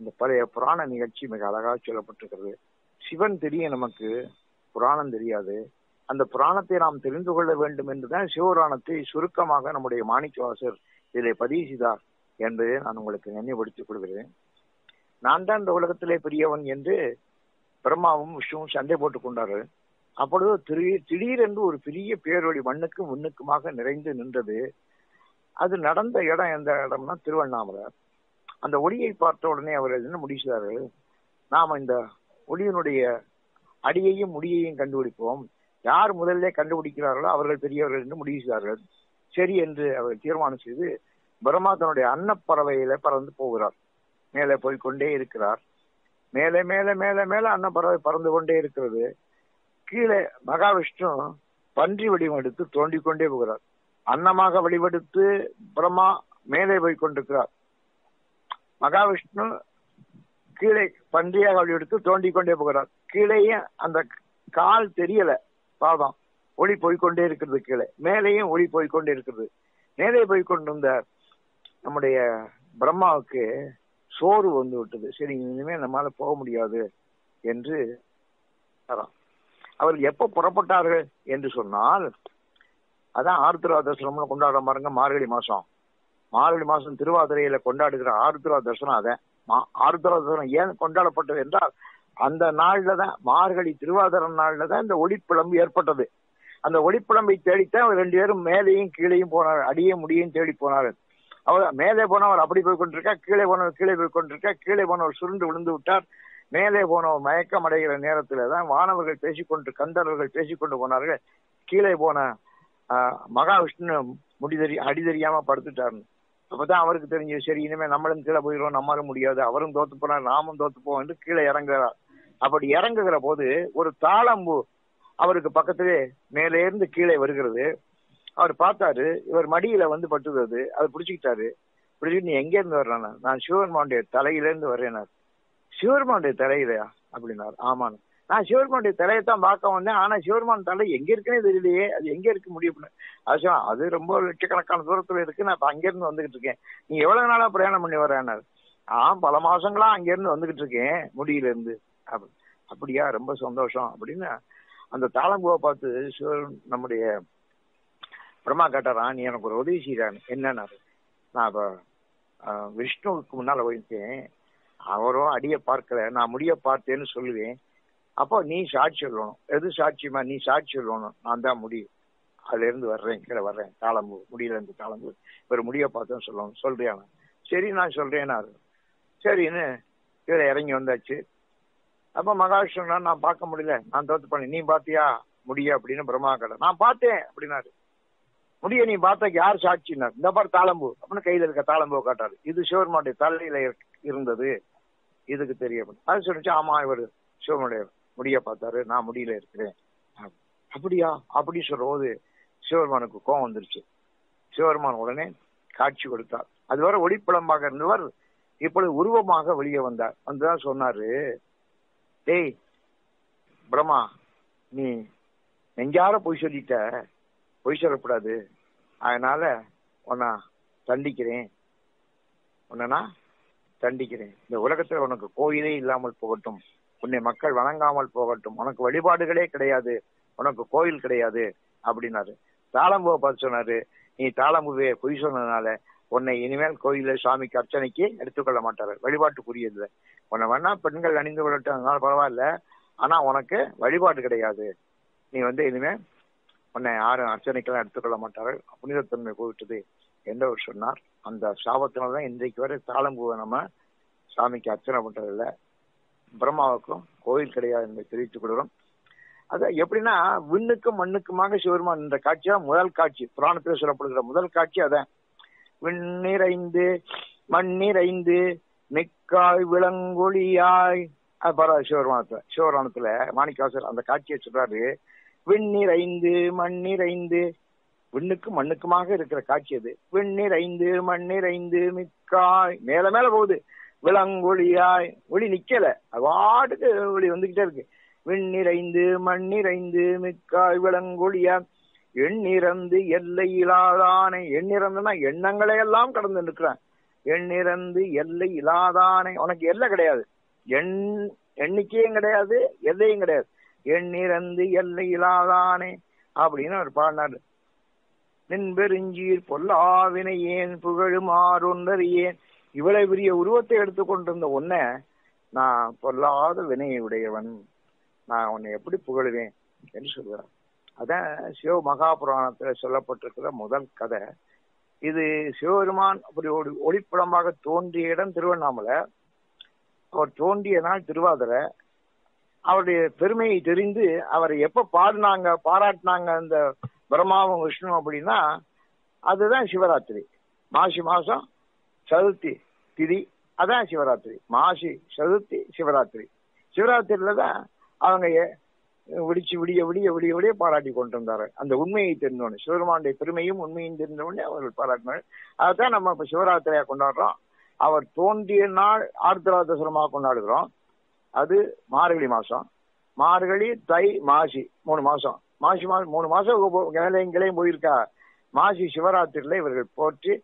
இந்த பழைய புராண நிகழ்ச்சி மிக அழகாக சொல்லப்பட்டிருக்கிறது. சிவன் தெரியும் நமக்கு, புராணம் தெரியாது. அந்த புராணத்தை நாம் தெரிந்து கொள்ள வேண்டும் என்றுதான் சிவபுராணத்தை சுருக்கமாக நம்முடைய மாணிக்கவாசர் இதிலே பதிவு செய்தார் என்பதை நான் உங்களுக்கு நினைவுபடுத்திக் கொள்கிறேன். நான் தான் இந்த உலகத்திலே பெரியவன் என்று பிரம்மாவும் விஷ்ணுவும் சண்டை போட்டுக் கொண்டார்கள். அப்பொழுது திடீரென்று ஒரு பெரிய பேரொளி மண்ணுக்கும் விண்ணுக்குமாக நிறைந்து நின்றது. அது நடந்த இடம் எந்த இடம்னா திருவண்ணாமலை. அந்த ஒளியை பார்த்த உடனே அவர்கள் என்ன முடிச்சார்கள், நாம இந்த ஒளியினுடைய அடியையும் முடியையும் கண்டுபிடிப்போம், யார் முதல்ல கண்டுபிடிக்கிறார்களோ அவர்கள் பெரியவர்கள் என்று முடிவு செய்தார்கள். சரி என்று அவர் தீர்மானம் செய்து பிரம்மா தன்னுடைய அன்னப்பறவையில பறந்து போகிறார். மேலே போய்கொண்டே இருக்கிறார். மேலே மேலே மேலே மேலே அன்னப்பறவை பறந்து கொண்டே இருக்கிறது. கீழே மகாவிஷ்ணு பன்றி வடிவம் எடுத்து தோண்டிக் கொண்டே போகிறார். அன்னமாக வடிவெடுத்து பிரம்மா மேலே போய் கொண்டிருக்கிறார். மகாவிஷ்ணு கீழே பன்றியாக வடிவெடுத்து தோண்டிக் கொண்டே போகிறார். கீழேயே அந்த கால் தெரியல, பாதம் ஒளி போய்கொண்டே இருக்கிறது. கீழே மேலேயும் ஒளி போய்கொண்டே இருக்கிறது. மேலே போய்கொண்டிருந்த நம்முடைய பிரம்மாவுக்கு சோறு வந்து விட்டது. சரி, இனிமேல் நம்மளால போக முடியாது என்று அவர்கள் எப்ப புறப்பட்டார்கள் என்று சொன்னால், அதான் ஆருத்ரா தரிசனம்னு கொண்டாடுற பாருங்க. மார்கழி மாசம் திருவாதிரையில கொண்டாடுகிற ஆருத்ரா தரிசனம். அதான் ஆருத்ரா தரிசனம் ஏன் கொண்டாடப்பட்டது என்றால், அந்த நாள்ல தான், மார்கழி திருவாதிரை நாள்ல தான் இந்த ஒளிப்பிழம்பு ஏற்பட்டது. அந்த ஒளிப்பிழம்பை தேடித்தான் 2 பேரும் மேலேயும் கீழையும் போனார்கள், அடியே முடியும் தேடி போனார்கள். அவர் மேலே போனவர் அப்படி போய் கொண்டிருக்கா, கீழே போனவர் கீழே போய் கொண்டிருக்கா, கீழே போனவர் சுருண்டு விழுந்து விட்டார். மேலே போனவர் மயக்கம் அடைகிற நேரத்துல தான் வானவர்கள் பேசிக்கொண்டு கந்தர்வர்கள் பேசிக்கொண்டு போனார்கள். கீழே போன மகாவிஷ்ணு அடி தெரியாம படுத்துட்டாருன்னு. அப்பதான் அவருக்கு தெரிஞ்சு, சரி இனிமே நம்மளும் கீழே போயிடுவோம், நம்மளும் முடியாது, அவரும் தோத்து போனார், நாமும் தோத்து போவோம் என்று கீழே இறங்குறார். அப்படி இறங்குகிற போது ஒரு தாளம்பூ அவருக்கு பக்கத்திலே மேலே இருந்து கீழே வருகிறது. அவர் பார்த்தாரு, இவர் மடியில வந்து பட்டுது. அதை பிடிச்சிக்கிட்டாரு. பிடிச்சிட்டு, நீ எங்க இருந்து வர்றானா? நான் சிவபெருமானுடைய தலையிலேருந்து வர்றேனார். சிவபெருமானுடைய தலையிலையா அப்படின்னாரு. ஆமான்னு. நான் சிவபெருமானுடைய தலையைத்தான் பார்க்க வந்தேன், ஆனா சிவபெருமான் தலை எங்க இருக்குன்னே தெரியலையே, அது எங்க இருக்கு முடியும்? அது ரொம்ப லட்சக்கணக்கான தூரத்துல இருக்கு, நான் அங்க இருந்து வந்துகிட்டு இருக்கேன். நீ எவ்வளவு நாளா பிரயாணம் பண்ணி வர்றேன்னாரு. பல மாசங்களா அங்க இருந்து வந்துகிட்டு இருக்கேன் முடியில இருந்து. அப்படியா, ரொம்ப சந்தோஷம் அப்படின்னு அந்த தாளம்பூவை பார்த்து நம்முடைய பிரம்மா கேட்டாரான், நீ எனக்கு ஒரு உதவி செய்யறான். என்னன்னாரு, நான் இப்ப விஷ்ணுவுக்கு முன்னால போயிருக்கேன், அவரோ அடிய பார்க்கல, நான் முடிய பார்த்தேன்னு சொல்லுவேன். அப்போ நீ சாட்சி சொல்லணும். எது சாட்சியமா? நீ சாட்சி சொல்லணும். நான் தான் முடியும், அதுல இருந்து வர்றேன், கீழே வர்றேன், தாளம்பூ முடியல இருந்து தாளம்பூ, இவர் முடிய பார்த்தேன்னு சொல்லணும். சொல்றியானா? சரி நான் சொல்றேன்னா. சரின்னு கீழே இறங்கி வந்தாச்சு. அப்ப மகாவிஷ்ணு, நான் பார்க்க முடியல, நான் தோத்து பண்ணேன், நீ பாத்தியா முடிய அப்படின்னு பிரம்மா கேட்ட. நான் பார்த்தேன் அப்படின்னாரு. முடிய நீ பார்த்தா யார் சாட்சினார்? இந்த பாரு தாளம்பூ அப்படின்னு கையில இருக்க தாளம்பூ காட்டாரு. இது சிவபெருமானுடைய தலையில இருந்தது, இதுக்கு தெரியும். அது சொல்லிச்சு, ஆமா இவர் சிவனுடைய முடிய பார்த்தாரு, நான் முடியல இருக்கிறேன். அப்படியா அப்படி சொல்ற போது சிவபெருமானுக்கு கோபம் வந்துருச்சு. சிவபெருமான் உடனே காட்சி கொடுத்தார். அதுவரை ஒளிப்பளமாக இருந்தவர் இப்பொழுது உருவமாக வெளியே வந்தார். வந்துதான் சொன்னாரு, டேய் பிரம்மா, நீ நெஞ்சார பொய் சொல்லிட்ட, பொய் சொல்லக்கூடாது, அதனால உன்னை தண்டிக்கிறேன், உன்னை தண்டிக்கிறேன். இந்த உலகத்துல உனக்கு கோயிலே இல்லாமல் போகட்டும், உன்னை மக்கள் வணங்காமல் போகட்டும், உனக்கு வழிபாடுகளே கிடையாது, உனக்கு கோயில் கிடையாது அப்படின்னாரு. தாளம்பூவை பார்த்து சொன்னாரு, நீ தாளம்பூவே பொய் சொன்னதுனால உன்னை இனிமேல் கோயில சுவாமிக்கு அர்ச்சனைக்கு எடுத்துக்கொள்ள மாட்டாரு, வழிபாட்டுக்குரியது. உன்னை வேணா பெண்கள் அணிந்து கொள்ளட்டும், அதனால பரவாயில்ல, ஆனா உனக்கு வழிபாடு கிடையாது, நீ இனிமே உன்னை யாரும் அர்ச்சனைக்கெல்லாம் எடுத்துக்கொள்ள மாட்டார்கள், புனிதத்தன்மை போயிட்டது என்றவர் சொன்னார். அந்த சாபத்தினால்தான் இன்றைக்கு வரை தாளம்பூவை நம்ம சாமிக்கு அர்ச்சனை பண்றதில்ல, பிரம்மாவுக்கும் கோயில் கிடையாது என்று தெரிவித்துக் கொள்கிறோம். அது எப்படின்னா, விண்ணுக்கும் மண்ணுக்குமாக சிவபெருமான் என்ற காட்சியா முதல் காட்சி, புராணத்தில் சொல்லப்படுகிற முதல் காட்சி அதான். விண்ணிறைந்து மண்ணிறைந்து மிக்காய் விளங்கொழியாய், சிவபுராணத்துல மாணிக்கவாசகர் அந்த காட்சியை சொல்றாரு. விண்ணிறைந்து மண்ணிறைந்து, விண்ணுக்கும் மண்ணுக்குமாக இருக்கிற காட்சி அது. விண்ணிறைந்து மண்ணிறைந்து மிக்காய், மேல மேல போகுது, விளங்கொழியாய், ஒளி நிக்கல, அவாட்டுக்கு ஒளி வந்துகிட்டே இருக்கு. விண்ணிறைந்து மண்ணிறைந்து மிக்காய் விளங்கொழியா, எண்ணிறந்து எல்லை இல்லாதானே. எண்ணிறந்துன்னா எண்ணங்களை எல்லாம் கடந்து நிற்கிறான். எண்ணிறந்து எல்லை இல்லாதானே, உனக்கு எல்லை கிடையாது, எண்ணிக்கையும் கிடையாது, எல்லையும் கிடையாது. எண்ணிறந்து எல்லை இல்லாதானே அப்படின்னு அவர் பாடினாரு. நின்பெருஞ்சீர் பொல்லாவினை ஏன் புகழுமாறொன்றர் ஏன், இவ்வளவு பெரிய உருவத்தை எடுத்துக்கொண்டிருந்த உன்னை, நான் பொல்லாத வினையை உடையவன், நான் உன்னை எப்படி புகழுவேன் என்று சொல்கிறார். அதான் சிவ மகாபுராணத்துல சொல்லப்பட்டிருக்கிற முதல் கதை இது. சிவபெருமான் அப்படி ஒளிப்படமாக தோன்றிய இடம் திருவண்ணாமலை. அவர் தோன்றிய நாள் திருவாதிரை. அவருடைய பெருமையை தெரிந்து அவரை எப்ப பாராட்டினாங்க அந்த பிரம்மாவும் விஷ்ணு அப்படின்னா, அதுதான் சிவராத்திரி. மாசி மாசம் சதுர்த்தி திதி, அதான் சிவராத்திரி. மாசி சதுர்த்தி சிவராத்திரி. சிவராத்திரியில தான் அவங்க விடிச்சு விடிய விடிய விடிய விடிய பாராட்டி கொண்டு வந்தாரு. அந்த உண்மையை தெரிந்தோடனே, சிவபெருமானுடைய பெருமையும் உண்மையும் தெரிந்தோடனே அவர்கள் பாராட்டினார்கள். அதைத்தான் நம்ம இப்ப சிவராத்திரியா கொண்டாடுறோம். அவர் தோன்றிய நாள் ஆர்த்திரா தசரமாக கொண்டாடுகிறோம். அது மார்கழி மாசம். மார்கழி தை மாசி 3 மாசம். மாசி மாசம் 3 மாசம் கிளையும் போயிருக்கா. மாசி சிவராத்திரியில இவர்கள் போற்றி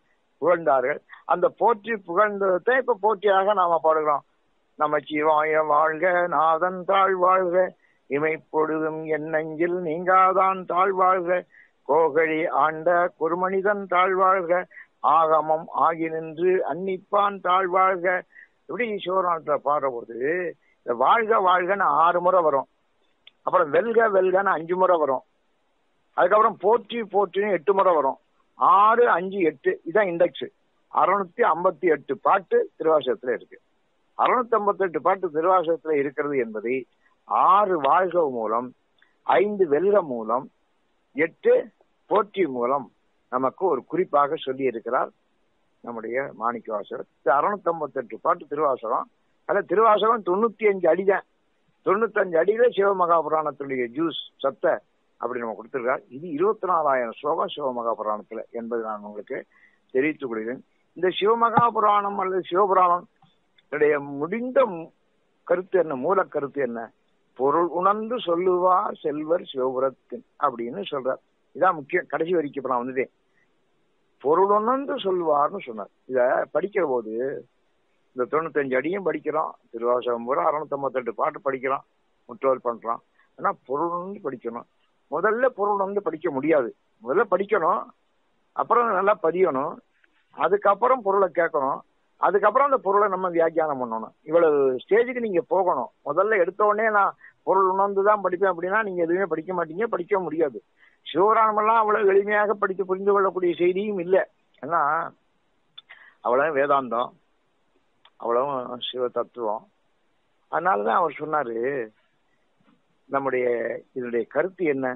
புகழ்ந்தார்கள். அந்த போற்றி புகழ்ந்ததை இப்ப போற்றியாக நாம பாடுகிறோம். நமச்சிவாய வாழ்க, நாதன் தாழ் வாழ்க, இமைப்பொழுதும் என் நெஞ்சில் நீங்காதான் தாழ் வாழ்க, கோகழி ஆண்ட குருமனிதன் தாழ் வாழ்க, ஆகமம் ஆகி நின்று அன்னிப்பான் தாழ் வாழ்க. இப்படி சிவராத்திர பாடுற போது இந்த வாழ்க வாழ்கன்னு 6 முறை வரும். அப்புறம் வெல்க வெல்கன்னு 5 முறை வரும். அதுக்கப்புறம் போற்றி போற்றின்னு 8 முறை வரும். 6, 5, 8 இதான் இண்டெக்ஸ். 658 பாட்டு திருவாசகத்துல இருக்கு. 658 பாட்டு திருவாசகத்துல இருக்கிறது என்பதை 6 வாழ்க மூலம், 5 வெல்க மூலம், 8 போற்றி மூலம் நமக்கு ஒரு குறிப்பாக சொல்லி இருக்கிறார் நம்முடைய மாணிக்கவாசகர். 658 பாட்டு திருவாசகம். அதுல திருவாசகம் 95 அடிதான். 95 அடியில சிவமகாபுராணத்துடைய ஜூஸ் சத்த அப்படி நம்ம கொடுத்திருக்கார். இது 24,000 ஸ்லோகம் சிவமகாபுராணத்துல என்பது நான் உங்களுக்கு தெரிவித்துக் கொள்கிறேன். இந்த சிவமகாபுராணம் அல்லது சிவபுராணம் முடிந்த கருத்து என்ன, மூல கருத்து என்ன? பொருள் உணர்ந்து சொல்லுவார் செல்வர் சிவபுரத்தின் அப்படின்னு சொல்றார். இதான் முக்கியம். கடைசி வரைக்கும் இப்ப நான் வந்துட்டேன். பொருள் உணர்ந்து சொல்லுவார்னு சொன்னார். இத படிக்கிற போது இந்த 95 அடியும் படிக்கிறோம், திருவாசகம் பூரா 658 பாட்டு படிக்கிறோம், முற்றோர் பண்றோம். ஆனா பொருள் வந்து படிக்கணும். முதல்ல பொருள் வந்து படிக்க முடியாது. முதல்ல படிக்கணும், அப்புறம் நல்லா பதியணும், அதுக்கப்புறம் பொருளை கேட்கணும், அதுக்கப்புறம் அந்த பொருளை நம்ம வியாக்கியானம் பண்ணணும். இவ்வளவு ஸ்டேஜுக்கு நீங்க போகணும். முதல்ல எடுத்த உடனே நான் பொருள் உணர்ந்துதான் படிப்பேன் அப்படின்னா நீங்க எதுவுமே படிக்க மாட்டீங்க, படிக்க முடியாது. சிவபுராணம் எல்லாம் அவ்வளவு எளிமையாக படித்து புரிந்து கொள்ளக்கூடிய செய்தியும் இல்லை. ஏன்னா அவ்வளவு வேதாந்தம், அவ்வளவு சிவ தத்துவம். அதனாலதான் அவர் சொன்னாரு, நம்முடைய இதனுடைய கருத்து என்ன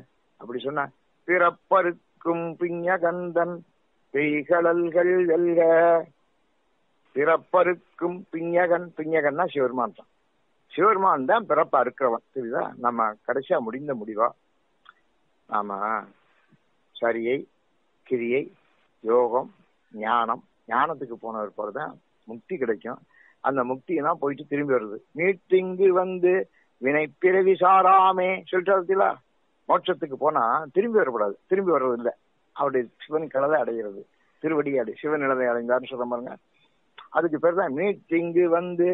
அப்படி சொன்ன, பிறப்பருக்கும் பிஞகந்தன் பெய்கடல்கள் வெல்க. பிறப்பருக்கும் பிஞகன், பிஞகன்னா சிவருமான் தான். சிவருமான் தான் பிறப்ப அறுக்கிறவன். தெரியுதா? நம்ம கடைசியா முடிந்த முடிவா நாம சரியை, கிரியை, யோகம், ஞானம், ஞானத்துக்கு போனவர் போறதான் முக்தி கிடைக்கும். அந்த முக்தினா போயிட்டு திரும்பி வருது. மீட்டிங்கு வந்து வினை பிறவி சாராமே சொல்லிட்டு மோட்சத்துக்கு போனா திரும்பி வரக்கூடாது. திரும்பி வர்றது இல்லை. அவருடைய சிவன் கிளதை அடைகிறது, திருவடி அடை சிவன் நிலதை அடைந்தார்னு சொல்ல பாருங்க. அதுக்கு பேர் தான் மீட்டிங்கு வந்து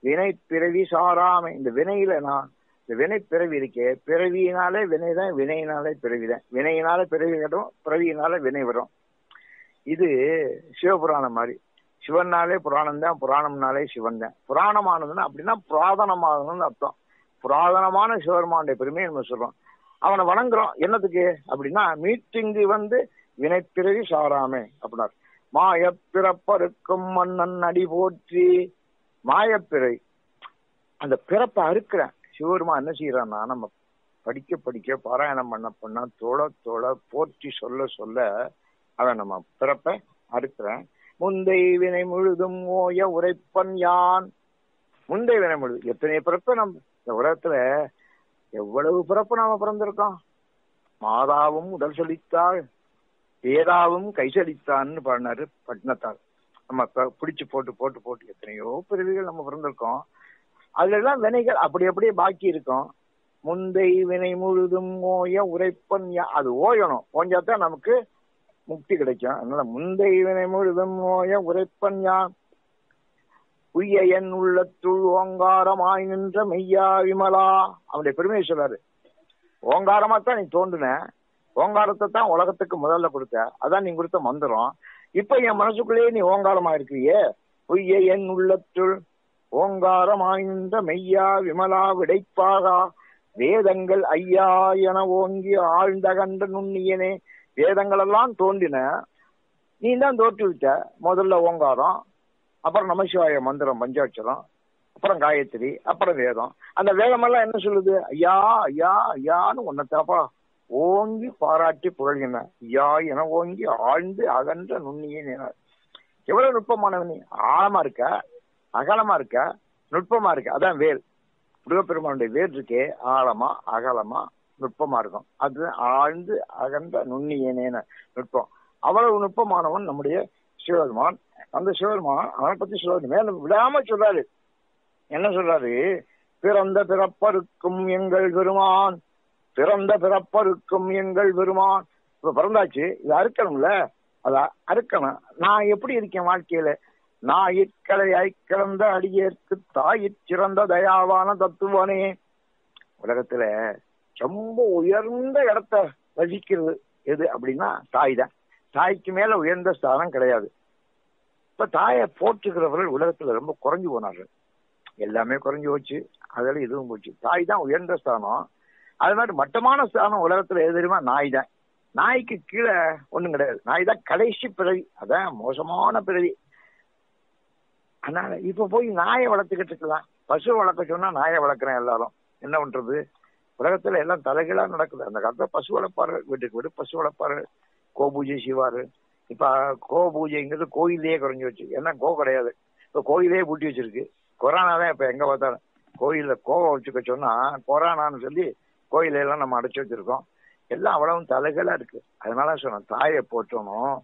வினை பிறவி சாராமை. இந்த வினையில நான் இந்த வினை பிறவி இருக்கே, பிறவியினாலே வினைதான், வினையினாலே பிறவிதான். வினையினால பிறவி கட்டும், பிறவியினால வினை வரும். இது சிவபுராணம் மாதிரி. சிவன்னாலே புராணம் தான், புராணம்னாலே சிவன் தான். புராணமானதுன்னா அப்படின்னா புராதனமானதுன்னு அர்த்தம். புராதனமான சிவபெருமானுடைய பெருமையை நம்ம சொல்றோம். அவனை வணங்குறோம். என்னத்துக்கு அப்படின்னா மீட்டிங்கு வந்து வினைப்பிறவி சாராமே அப்படின்னார். மாயப்பிறப்பறுக்கும் மன்னன் அடி போற்றி. மாயப்பிறவி, அந்த பிறப்பை அறுக்கிறேன். சிவபெருமா என்ன செய்யறான்னா, நம்ம படிக்க படிக்க பாராயணம் பண்ண தோழ போற்றி சொல்ல சொல்ல அவன் நம்ம பிறப்பை அறுக்கிறேன். முந்தை வினை முழுதும் ஓய உரைப்பன் யான். முந்தை வினை முழுது எத்தனை பிறப்ப நம்ம இந்த உலகத்துல எவ்வளவு பிறப்பு நாம பிறந்திருக்கோம். மாதாவும் உடல் சொல்லித்தாள், பேதாவும் கை செலித்தான்னு பாடினாரு பட்டினத்தாள். நம்ம பிடிச்சு போட்டு போட்டு போட்டு எத்தனையோ பிறவிகள் நம்ம பிறந்திருக்கோம். அதுல எல்லாம் வினைகள் அப்படி அப்படியே பாக்கி இருக்கும். முந்தை வினை முழுதும் ஓய உரைப்பன் யா. அது ஓயணும், ஓஞ்சாதான் நமக்கு முக்தி கிடைக்கும். அதனால முந்தை வினை முழுதும் ஓய உரைப்பன் யான். உய்ய என் உள்ளத்துள் ஓங்காரமாய் நின்ற மெய்யா விமலா. அவனுடைய பெருமையை சொல்றாரு. ஓங்காரமா தான் நீ தோன்றுன, ஓங்காரத்தை தான் உலகத்துக்கு முதல்ல கொடுத்த, அதான் நீ கொடுத்த மந்திரம். இப்ப என் மனசுக்குள்ளேயே நீ ஓங்காரமா இருக்கிறியே. உய்ய என் உள்ளத்துள் ஓங்காரமாய் நின்ற மெய்யா விமலா விடைப்பாகா. வேதங்கள் ஐயா என ஓங்கி ஆழ்ந்த கண்ட நுண்ணியனே. வேதங்கள் எல்லாம் தோன்றின, நீ தான் தோற்றுவிட்ட. முதல்ல ஓங்காரம், அப்புறம் நமசிவாய மந்திரம் பஞ்சாட்சரம், அப்புறம் காயத்ரி, அப்புறம் வேதம். அந்த வேதமெல்லாம் என்ன சொல்லுது? ஐயா ஐயா ஐயான்னு உன்னத்தாப்பா ஓங்கி பாராட்டி புகழ்கின. ஐயா என ஓங்கி ஆழ்ந்து அகன்ற நுண்ணியன். எவ்வளவு நுட்பமானவன் நீ. ஆழமா இருக்க, அகலமா இருக்க, நுட்பமா இருக்க. அதான் வேல். முருகப்பெருமானுடைய வேல் இருக்கே, ஆழமா அகலமா நுட்பமா இருக்கும். அது ஆழ்ந்து அகன்ற நுண்ணியனேன நுட்பம். அவ்வளவு நுட்பமானவன் நம்முடைய சிவபெருமான். அந்த சிவபெருமான் அவனை பத்தி சொல்றாரு, மேல விடாம சொல்றாரு. என்ன சொல்றாரு? பிறந்த பிறப்பருக்கும் எங்கள் பெருமான், பிறந்த பிறப்பருக்கும் எங்கள் பெருமான். இப்ப பிறந்தாச்சு, இது அறுக்கணும்ல, அத அறுக்கணும். நான் எப்படி இருக்கேன் வாழ்க்கையில? நாயிற்களையாய் கிடந்த அடியேற்கு தாயிற் சிறந்த தயாவான தத்துவனே. உலகத்துல ரொம்ப உயர்ந்த இடத்த வசிக்கிறது எது அப்படின்னா தாய் தான். தாய்க்கு மேல உயர்ந்த ஸ்தானம் கிடையாது. இப்ப தாயை போற்றுகிறவர்கள் உலகத்துல ரொம்ப குறைஞ்சு போனார்கள். எல்லாமே குறைஞ்சு போச்சு, அதில் இதுவும் போச்சு. தாய் தான் உயர்ந்த ஸ்தானம். அது மாதிரி மட்டமான ஸ்தானம் உலகத்துல எது தெரியுமா? நாய் தான். நாய்க்கு கீழே ஒண்ணும் கிடையாது. நாய் தான் கடைசி பிறவி, அதான் மோசமான பிறவி. அதனால இப்ப போய் நாயை வளர்த்துக்கிட்டு இருக்கலாம். பசு வளர்க்க சொன்னா நாயை வளர்க்குறேன் எல்லாரும். என்ன பண்றது? உலகத்துல எல்லாம் தலைகளா நடக்குது. அந்த காலத்துல பசு வளர்ப்பாரு, வீட்டுக்கு வீடு பசு வளர்ப்பாரு, கோ பூஜை செய்வாரு. இப்ப கோ பூஜைங்கிறது கோயிலே குறைஞ்சி வச்சு. ஏன்னா கோ கிடையாது, இப்ப கோயிலே பூட்டி வச்சிருக்கு. கொரோனா தான் இப்ப எங்க பார்த்தாலும் கோயில்ல கோவை வச்சுக்க சொன்னா கொரோனான்னு சொல்லி கோயிலெல்லாம் நம்ம அடைச்சு வச்சிருக்கோம். எல்லாம் அவ்வளவு தலைகளா இருக்கு. அதனால சொன்னோம், தாயை போற்றணும்.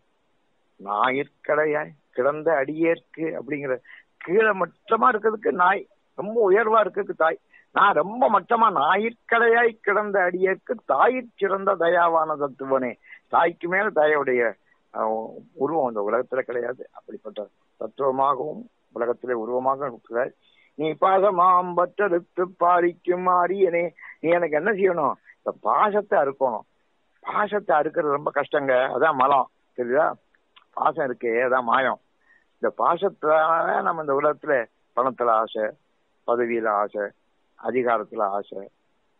ஞாயிற்கடையாய் கிடந்த அடியேற்கு அப்படிங்கிற கீழே மட்டமா இருக்கிறதுக்கு நாய், ரொம்ப உயர்வா இருக்கிறதுக்கு தாய். நான் ரொம்ப மட்டமா ஞாயிற்கடையாய் கிடந்த அடியேற்கு தாயிற் சிறந்த தயாவான தத்துவனே. தாய்க்கு மேல தாயோடைய உருவம் இந்த உலகத்துல கிடையாது. அப்படிப்பட்ட தத்துவமாகவும் உலகத்திலே உருவமாக இருக்கிறார். நீ பாசமாம் பற்றெடுத்து பாரிக்கும் மாறியனே. நீ எனக்கு என்ன செய்யணும்? இந்த பாசத்தை அறுக்கணும். பாசத்தை அறுக்கிறது ரொம்ப கஷ்டங்க. அதான் மலம், தெரியுதா? பாசம் இருக்கே, அதான் மாயம். இந்த பாசத்தால நம்ம இந்த உலகத்துல பணத்துல ஆசை, பதவியில ஆசை, அதிகாரத்துல ஆசை,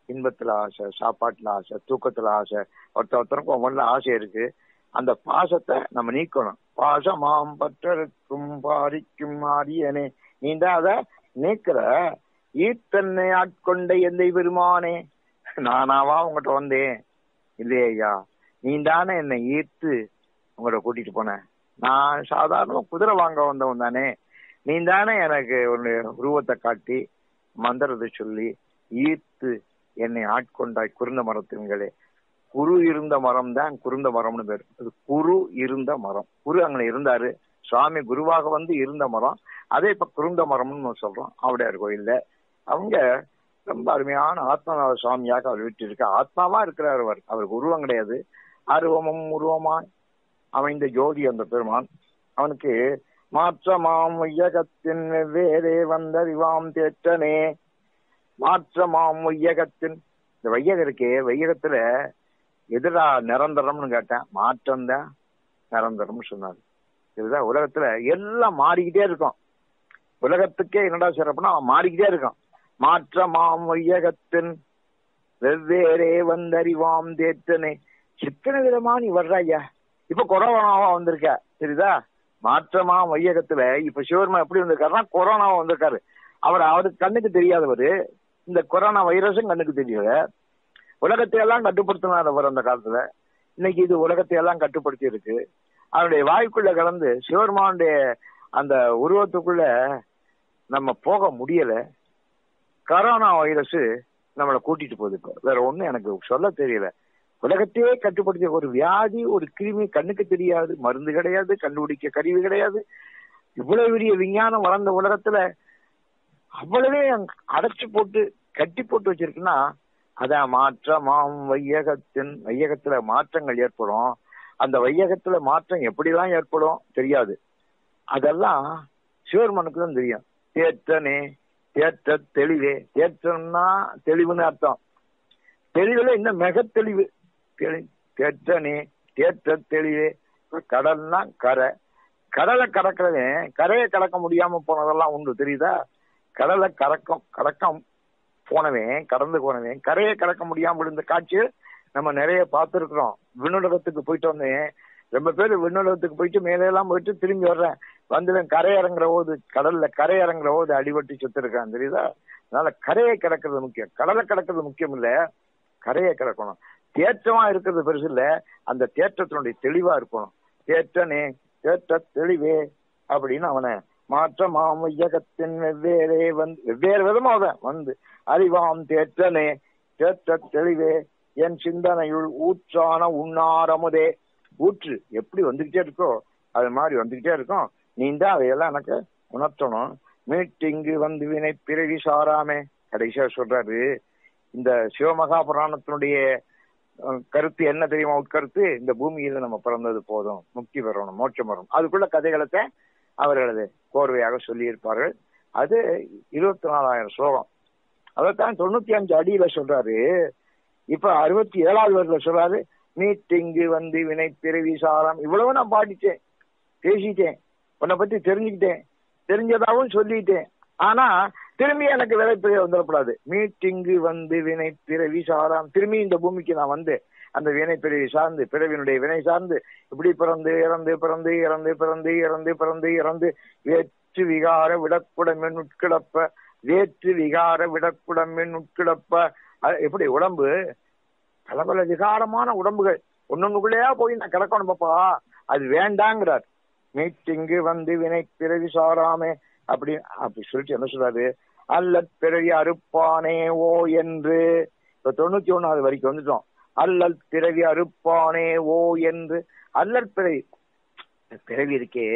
இன்பத்துல ஆசை, சாப்பாட்டுல ஆசை, தூக்கத்துல ஆசை, ஒருத்தருக்கும் ஒவ்வொன்றுல ஆசை இருக்கு. அந்த பாசத்தை நம்ம நீக்கணும். பாசமாம் பற்றறுக்கும் பாரிக்கும் மாறியனே. நீ தான் அதை நீக்கிற. ஈத்தன்னை ஆட்கொண்ட எந்தை பெருமானே. நானாவா உங்ககிட்ட வந்தேன்? இல்லையா, நீ தானே என்னை ஈர்த்து உங்கள்ட்ட கூட்டிட்டு போன. நான் சாதாரண குதிரை வாங்க வந்தவன் தானே. நீ தானே எனக்கு ஒரு உருவத்தை காட்டி மந்திரத்தை சொல்லி ஈர்த்து என்னை ஆட்கொண்டாய். குருந்த மரத்தின்களே. குரு இருந்த மரம் தான் குருந்த மரம்னு பேரு. அது குரு இருந்த மரம். குரு அங்கே இருந்தாரு, சுவாமி குருவாக வந்து இருந்த மரம். அதே இப்ப குருந்த மரம்னு சொல்றோம். ஆவுடையார் கோயில்ல அவங்க ரொம்ப அருமையான ஆத்மநாத சுவாமியாக அவர் வீட்டு இருக்க. ஆத்மாவா இருக்கிறார் அவர். அவருக்கு உருவம் கிடையாது. அருவமும் உருவமாய் அமைந்த ஜோதி அந்த பெருமான். அவனுக்கு மாற்றமாம் வையகத்தின் வெவ்வேறே வந்தறிவாம் தேற்றனே. மாற்றமாம் வையகத்தின், இந்த வையகம் இருக்கே, வையகத்துல எதிரா நிரந்தரம்னு கேட்டேன். மாற்றம் தான் நிரந்தரம்னு சொன்னாரு. இதுதான் உலகத்துல எல்லாம் மாறிக்கிட்டே இருக்கும். உலகத்துக்கே என்னடா சிறப்புனா மாறிக்கிட்டே இருக்கும். மாற்றமாம் வையகத்தின் வெவ்வேறே வந்தறிவாம் தேற்றனே. எத்தனை விதமா நீ வர்றாய்யா. இப்ப கொரோனாவா வந்திருக்க, சரிதா? மாற்றமா வையகத்துல இப்ப சிவருமா எப்படி வந்திருக்காருன்னா கொரோனாவா வந்திருக்காரு. அவருக்கு கண்ணுக்கு தெரியாதவரு. இந்த கொரோனா வைரஸும் கண்ணுக்கு தெரியல. உலகத்தை எல்லாம் கட்டுப்படுத்தினார் அவர் அந்த காலத்துல. இன்னைக்கு இது உலகத்தை எல்லாம் கட்டுப்படுத்தி இருக்கு. அவருடைய வாய்க்குள்ள கலந்து சிவருமானுடைய அந்த உருவத்துக்குள்ள நம்ம போக முடியல. கொரோனா வைரஸ் நம்மளை கூட்டிட்டு போகுது. இப்போ வேற ஒண்ணு எனக்கு சொல்ல தெரியல. உலகத்தையே கட்டுப்படுத்திய ஒரு வியாதி, ஒரு கிருமி, கண்ணுக்கு தெரியாது, மருந்து கிடையாது, கண்டுபிடிக்க கருவி கிடையாது. இவ்வளவு பெரிய விஞ்ஞானம் வளர்ந்த உலகத்துல அவ்வளவே அடைச்சு போட்டு கட்டி போட்டு வச்சிருக்குன்னா அதான் மாற்றமாம் வையகத்தின். வையகத்துல மாற்றங்கள் ஏற்படும். அந்த வையகத்துல மாற்றம் எப்படிலாம் ஏற்படும் தெரியாது. அதெல்லாம் சிவருமனுக்கு தான் தெரியும். தேற்றனே, தேற்ற தெளிவே. தேற்றம்னா தெளிவுன்னு அர்த்தம். தெளிவுல இன்னும் மிக தெளிவு. தேற்றனே, தேற்ற தெளிவே. கடல்னா கரை. கடலை கடக்கிறதே கரையை கடக்க முடியாம போனதெல்லாம் உண்டு, தெரியுதா? கடலை கடக்கம் போனவன், கடந்து போனவன் கரையை கடக்க முடியாம விழுந்த காட்சியை நம்ம நிறைய பார்த்துருக்குறோம். விண்ணுலகத்துக்கு போயிட்டு வந்தேன். ரொம்ப பேர் விண்ணுலகத்துக்கு போயிட்டு மேலே எல்லாம் போயிட்டு திரும்பி வர்றேன். வந்துவேன் கரையிறங்குற போது, கடல்ல கரையிறங்குற போது அடிபட்டு சுத்திருக்கான், தெரியுதா? அதனால கரையை கிடக்கிறது முக்கியம். கடலை கிடக்கிறது முக்கியம் இல்ல, கரையை கிடக்கணும். தேற்றமா இருக்கிறது பெருசு இல்ல, அந்த தேற்றத்தினுடைய தெளிவா இருக்கணும். தேற்றனே, தேற்ற தெளிவே அப்படின்னு அவனை மாற்றமாம் வையகத்தின் வெவ்வேறே வெவ்வேறு விதமா வந்து அறிவாம் தேற்றனே, தேற்ற தெளிவே. என் சிந்தனையுள் ஊற்றான உண்ணாரமுதே. ஊற்று எப்படி வந்துகிட்டே இருக்கோ அது மாதிரி வந்துகிட்டே இருக்கும். நீ தான் அதையெல்லாம் எனக்கு உணர்த்தணும். மீட்டிங்கு வந்து வினை பிறவி சாராமே. கடைசியா சொல்றாரு, இந்த சிவமகாபுராணத்தினுடைய கருத்து என்ன தெரியுமா? உட்கருத்து, இந்த பூமியில நம்ம பிறந்தது போதும், முக்தி பெறணும், மோட்சம் வரணும். அதுக்குள்ள கதைகளத்தை அவர்களது கோர்வையாக சொல்லி இருப்பார்கள். அது 24,000 ஸ்லோகம். அதைத்தான் 95 அடியில சொல்றாரு. இப்ப 67வது வருஷத்துல சொல்றாரு, மீட்டிங்கு வந்து வினை பிறவி சாரம். இவ்வளவு நான் பாடிட்டேன், பேசிட்டேன், உன்னை பத்தி தெரிஞ்சுக்கிட்டேன், தெரிஞ்சதாகவும் சொல்லிட்டேன். ஆனா திரும்பி எனக்கு வினைப்பிறவி வந்துடக்கூடாது. மீட்டிங்கு வந்து வினை பிறவி சாராம். திரும்பி இந்த பூமிக்கு நான் வந்து அந்த வினை பிறவி சார்ந்து, பிறவினுடைய வினை சார்ந்து இப்படி பிறந்து இறந்து பிறந்து இறந்து பிறந்து இறந்து பிறந்து இறந்து வேற்று விகார விடக்குடமென் உட்கிடப்ப, வேற்று விகார விடக்குடமென் உட்கிடப்ப. எப்படி உடம்பு பல பல விகாரமான உடம்புகள் ஒன்னொன்னுக்குள்ளேயா போய் நான் கிடக்கணும் பாப்பா, அது வேண்டாங்கிறார். மீட்டிங்கு வந்து வினை பிறவி சாராமே அப்படி சொல்லிட்டு என்ன சொல்றாரு, அல்லற் பிறவி அறுப்பானே ஓ என்று. இப்ப 91வது வரைக்கும் வந்துட்டோம். அல்லல் பிறவி அறுப்பானே ஓ என்று. அல்லற் பிறவி இருக்கே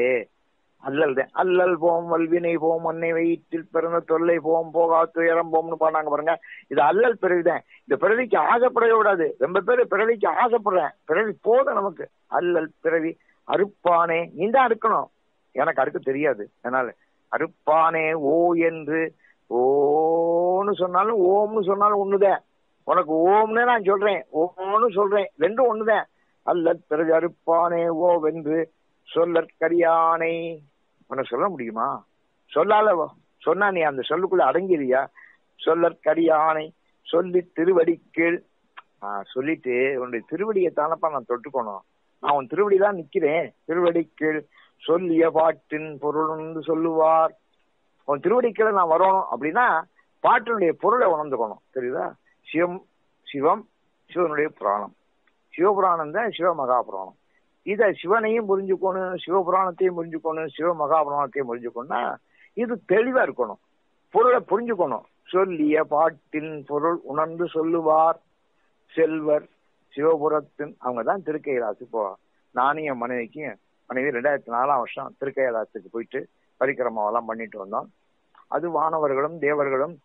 அல்லல் தான். அல்லல் போம் வல்வினை போம் அன்னை வயிற்றில் பிறந்த தொல்லை போம் போகா துயரம் போம்னு பாருங்க பாருங்க. இது அல்லல் பிறவிதான். இந்த பிறவிக்கு ஆசைப்படவே கூடாது. ரொம்ப பேரு பிறவிக்கு ஆசைப்படுறேன், பிறவி போதும் நமக்கு. அல்லல் பிறவி அறுப்பானே, நீ தான் அறுக்கணும், எனக்கு அறுக்க தெரியாது. அதனால அறுப்பானே ஓ என்று. ஓன்னு சொன்னாலும் ஓம்னு சொன்னாலும் ஒண்ணுதான். உனக்கு ஓம்னு நான் சொல்றேன், ஓன்னு சொல்றேன், ரெண்டும் ஒண்ணுதான். அல்லல் பிறவி அறுப்பானே ஓ வென்று சொல்லற்கரியானை. உனக்கு சொல்ல முடியுமா? சொல்லால சொன்னா நீ அந்த சொல்லுக்குள்ள அடங்கிறியா? சொல்லற்கரியானை சொல்லி திருவடி கீழ். சொல்லிட்டு உன்னுடைய திருவடியை தானப்பா நான் தொட்டுக்கணும், நான் உன் திருவடிதான் நிக்கிறேன். திருவடி கீழ் சொல்லிய பாட்டின் பொருள் சொல்லுவார். உன் திருவடி கீழே நான் வரணும் அப்படின்னா பாட்டினுடைய பொருளை உணர்ந்துக்கணும். தெரியுதா? சிவம் சிவனுடைய புராணம், சிவபுராணம் தான் சிவ மகாபுராணம். இத சிவனையும் புரிஞ்சுக்கணும், சிவபுராணத்தையும் புரிஞ்சுக்கணும், சிவ மகாபுராணத்தையும் புரிஞ்சுக்கணும்னா இது தெளிவா இருக்கணும், பொருளை புரிஞ்சுக்கணும். சொல்லிய பாட்டின் பொருள் உணர்ந்து சொல்லுவார் செல்வர் சிவபுரத்தின். அவங்கதான் திருக்கைலாசி போவார். நானும் என் மனைவி 2004ஆம் வருஷம் திருக்கைலாசத்துக்கு போயிட்டு பரிக்கிரமாவெல்லாம் பண்ணிட்டு வந்தோம். அது வானவர்களும் தேவர்களும்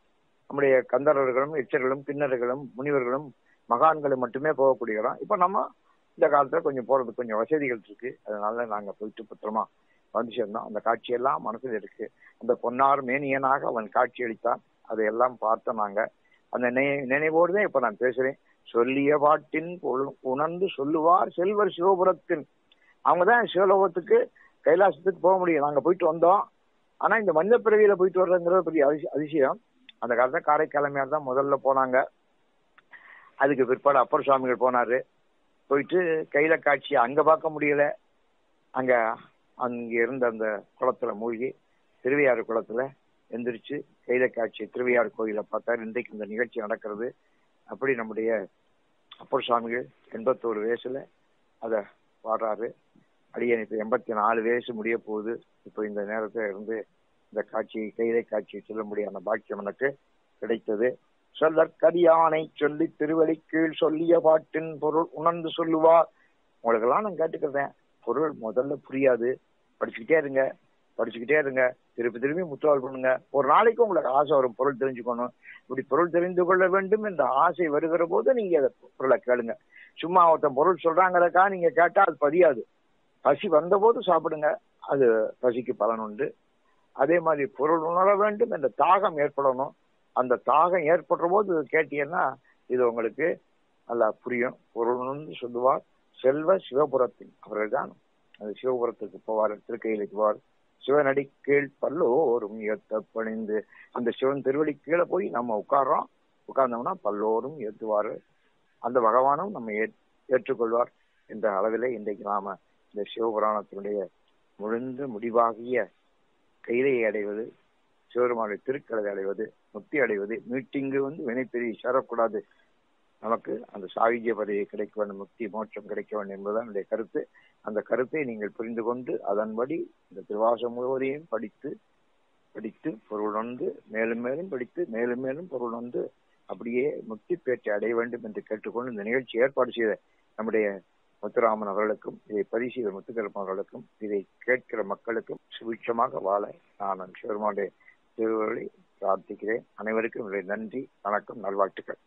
நம்முடைய கந்தரர்களும் எச்சர்களும் கிண்ணறர்களும் முனிவர்களும் மகான்களும் மட்டுமே போகக்கூடிய இடம். இப்ப நம்ம இந்த காலத்துல கொஞ்சம் போறதுக்கு கொஞ்சம் வசதிகள் இருக்கு, அதனால நாங்க போயிட்டு பத்திரமா வந்து சேர்ந்தோம். அந்த காட்சியெல்லாம் மனசுல இருக்கு. அந்த பொன்னார் மேனியனாக அவன் காட்சி அளித்தான், அதையெல்லாம் பார்த்தோம் நாங்க. அந்த நினைவோடுதான் இப்ப நான் பேசுறேன். சொல்லிய பாட்டின் உணர்ந்து சொல்லுவார் செல்வர் சிவபுரத்தின். அவங்கதான் சிவலோகத்துக்கு கைலாசத்துக்கு போக முடியும். நாங்க போயிட்டு வந்தோம். ஆனா இந்த மனித பிறவியில போயிட்டு வர்றதுங்கிறது பெரிய அதிசயம். அந்த காலத்துல காரைக்கிழமையார் தான் முதல்ல போனாங்க. அதுக்கு பிற்பாடு அப்பர் சுவாமிகள் போனாரு. போயிட்டு கையில காட்சியை அங்க பார்க்க முடியல. அங்க இருந்த அந்த குளத்துல மூழ்கி திருவையாறு குளத்துல எந்திரிச்சு கையில காட்சி திருவையாறு கோயில பார்த்தாரு. இன்றைக்கு இந்த நிகழ்ச்சி நடக்கிறது. அப்படி நம்முடைய அப்பர் சுவாமிகள் 81 வயசுல அத பாடுறாரு. அடியன் இப்ப 84 வயசு முடிய போகுது. இப்போ இந்த நேரத்துல இருந்து இந்த காட்சி கையிலை காட்சியை சொல்ல முடியாத பாக்கியம் எனக்கு கிடைத்தது. சொல்லற்கரியானை சொல்லி திருவடி கீழ் சொல்லிய பாட்டின் பொருள் உணர்ந்து சொல்லுவார். உங்களுக்கு எல்லாம் நான் கேட்டுக்கிறேன், பொருள் முதல்ல புரியாது, படிச்சுக்கிட்டே இருங்க, திருப்பி முற்றுவாள் பண்ணுங்க. ஒரு நாளைக்கு உங்களுக்கு ஆசை வரும் பொருள் தெரிஞ்சுக்கணும். இப்படி பொருள் தெரிந்து கொள்ள வேண்டும் என்ற ஆசை வருகிற போது நீங்க அதை பொருளை கேளுங்க. சும்மா ஒருத்தன் பொருள் சொல்றாங்கிறக்கா நீங்க கேட்டா அது பதியாது. பசி வந்த போது சாப்பிடுங்க, அது பசிக்கு பலன் உண்டு. அதே மாதிரி பொருள் உணர வேண்டும் என்ற தாகம் ஏற்படணும். அந்த தாகம் ஏற்படுற போது கேட்டீங்கன்னா இது உங்களுக்கு நல்லா புரியும். பொருள் உணர்ந்து சொல்லுவார் செல்வ சிவபுரத்தின். அவர்கள் தான் அந்த சிவபுரத்துக்கு போவார், திருக்கையிலுக்கு போவார். சிவனடி கீழ் பல்லோரும் ஏத்த பணிந்து. அந்த சிவன் திருவடி கீழே போய் நம்ம உட்கார்ந்தோம்னா பல்லோரும் ஏற்றுவாரு. அந்த பகவானும் நம்ம ஏற்றுக்கொள்வார் என்ற அளவிலே இன்றைக்கு நாம இந்த சிவபுராணத்தினுடைய முடிவாகிய கையிலையை அடைவது, சிவபெருமானுடைய திருக்கடலை அடைவது, முக்தி அடைவது, மீட்டிங்கு வினைப்பெரிய சேரக்கூடாது, நமக்கு அந்த சாகித்ய பதவியை கிடைக்க வேண்டும், முக்தி மோட்சம் கிடைக்க வேண்டும் என்பதுதான் என்னுடைய கருத்து. அந்த கருத்தை நீங்கள் புரிந்து கொண்டு அதன்படி இந்த திருவாசகம் முழுவதையும் படித்து பொருள் மேலும் மேலும் படித்து மேலும் மேலும் பொருள் அப்படியே முக்தி பேற்றை அடைய வேண்டும் என்று கேட்டுக்கொண்டு இந்த நிகழ்ச்சி ஏற்பாடு செய்த நம்முடைய முத்துராமன் அவர்களுக்கும் இதை பதிவு செய்த முத்துக்கருப்பன் அவர்களுக்கும் இதை கேட்கிற மக்களுக்கும் சுபிட்சமாக வாழ நான் சிவபெருமானுடைய திருவருளை பிரார்த்திக்கிறேன். அனைவருக்கும் நன்றி, வணக்கம், நல்வாழ்த்துக்கள்.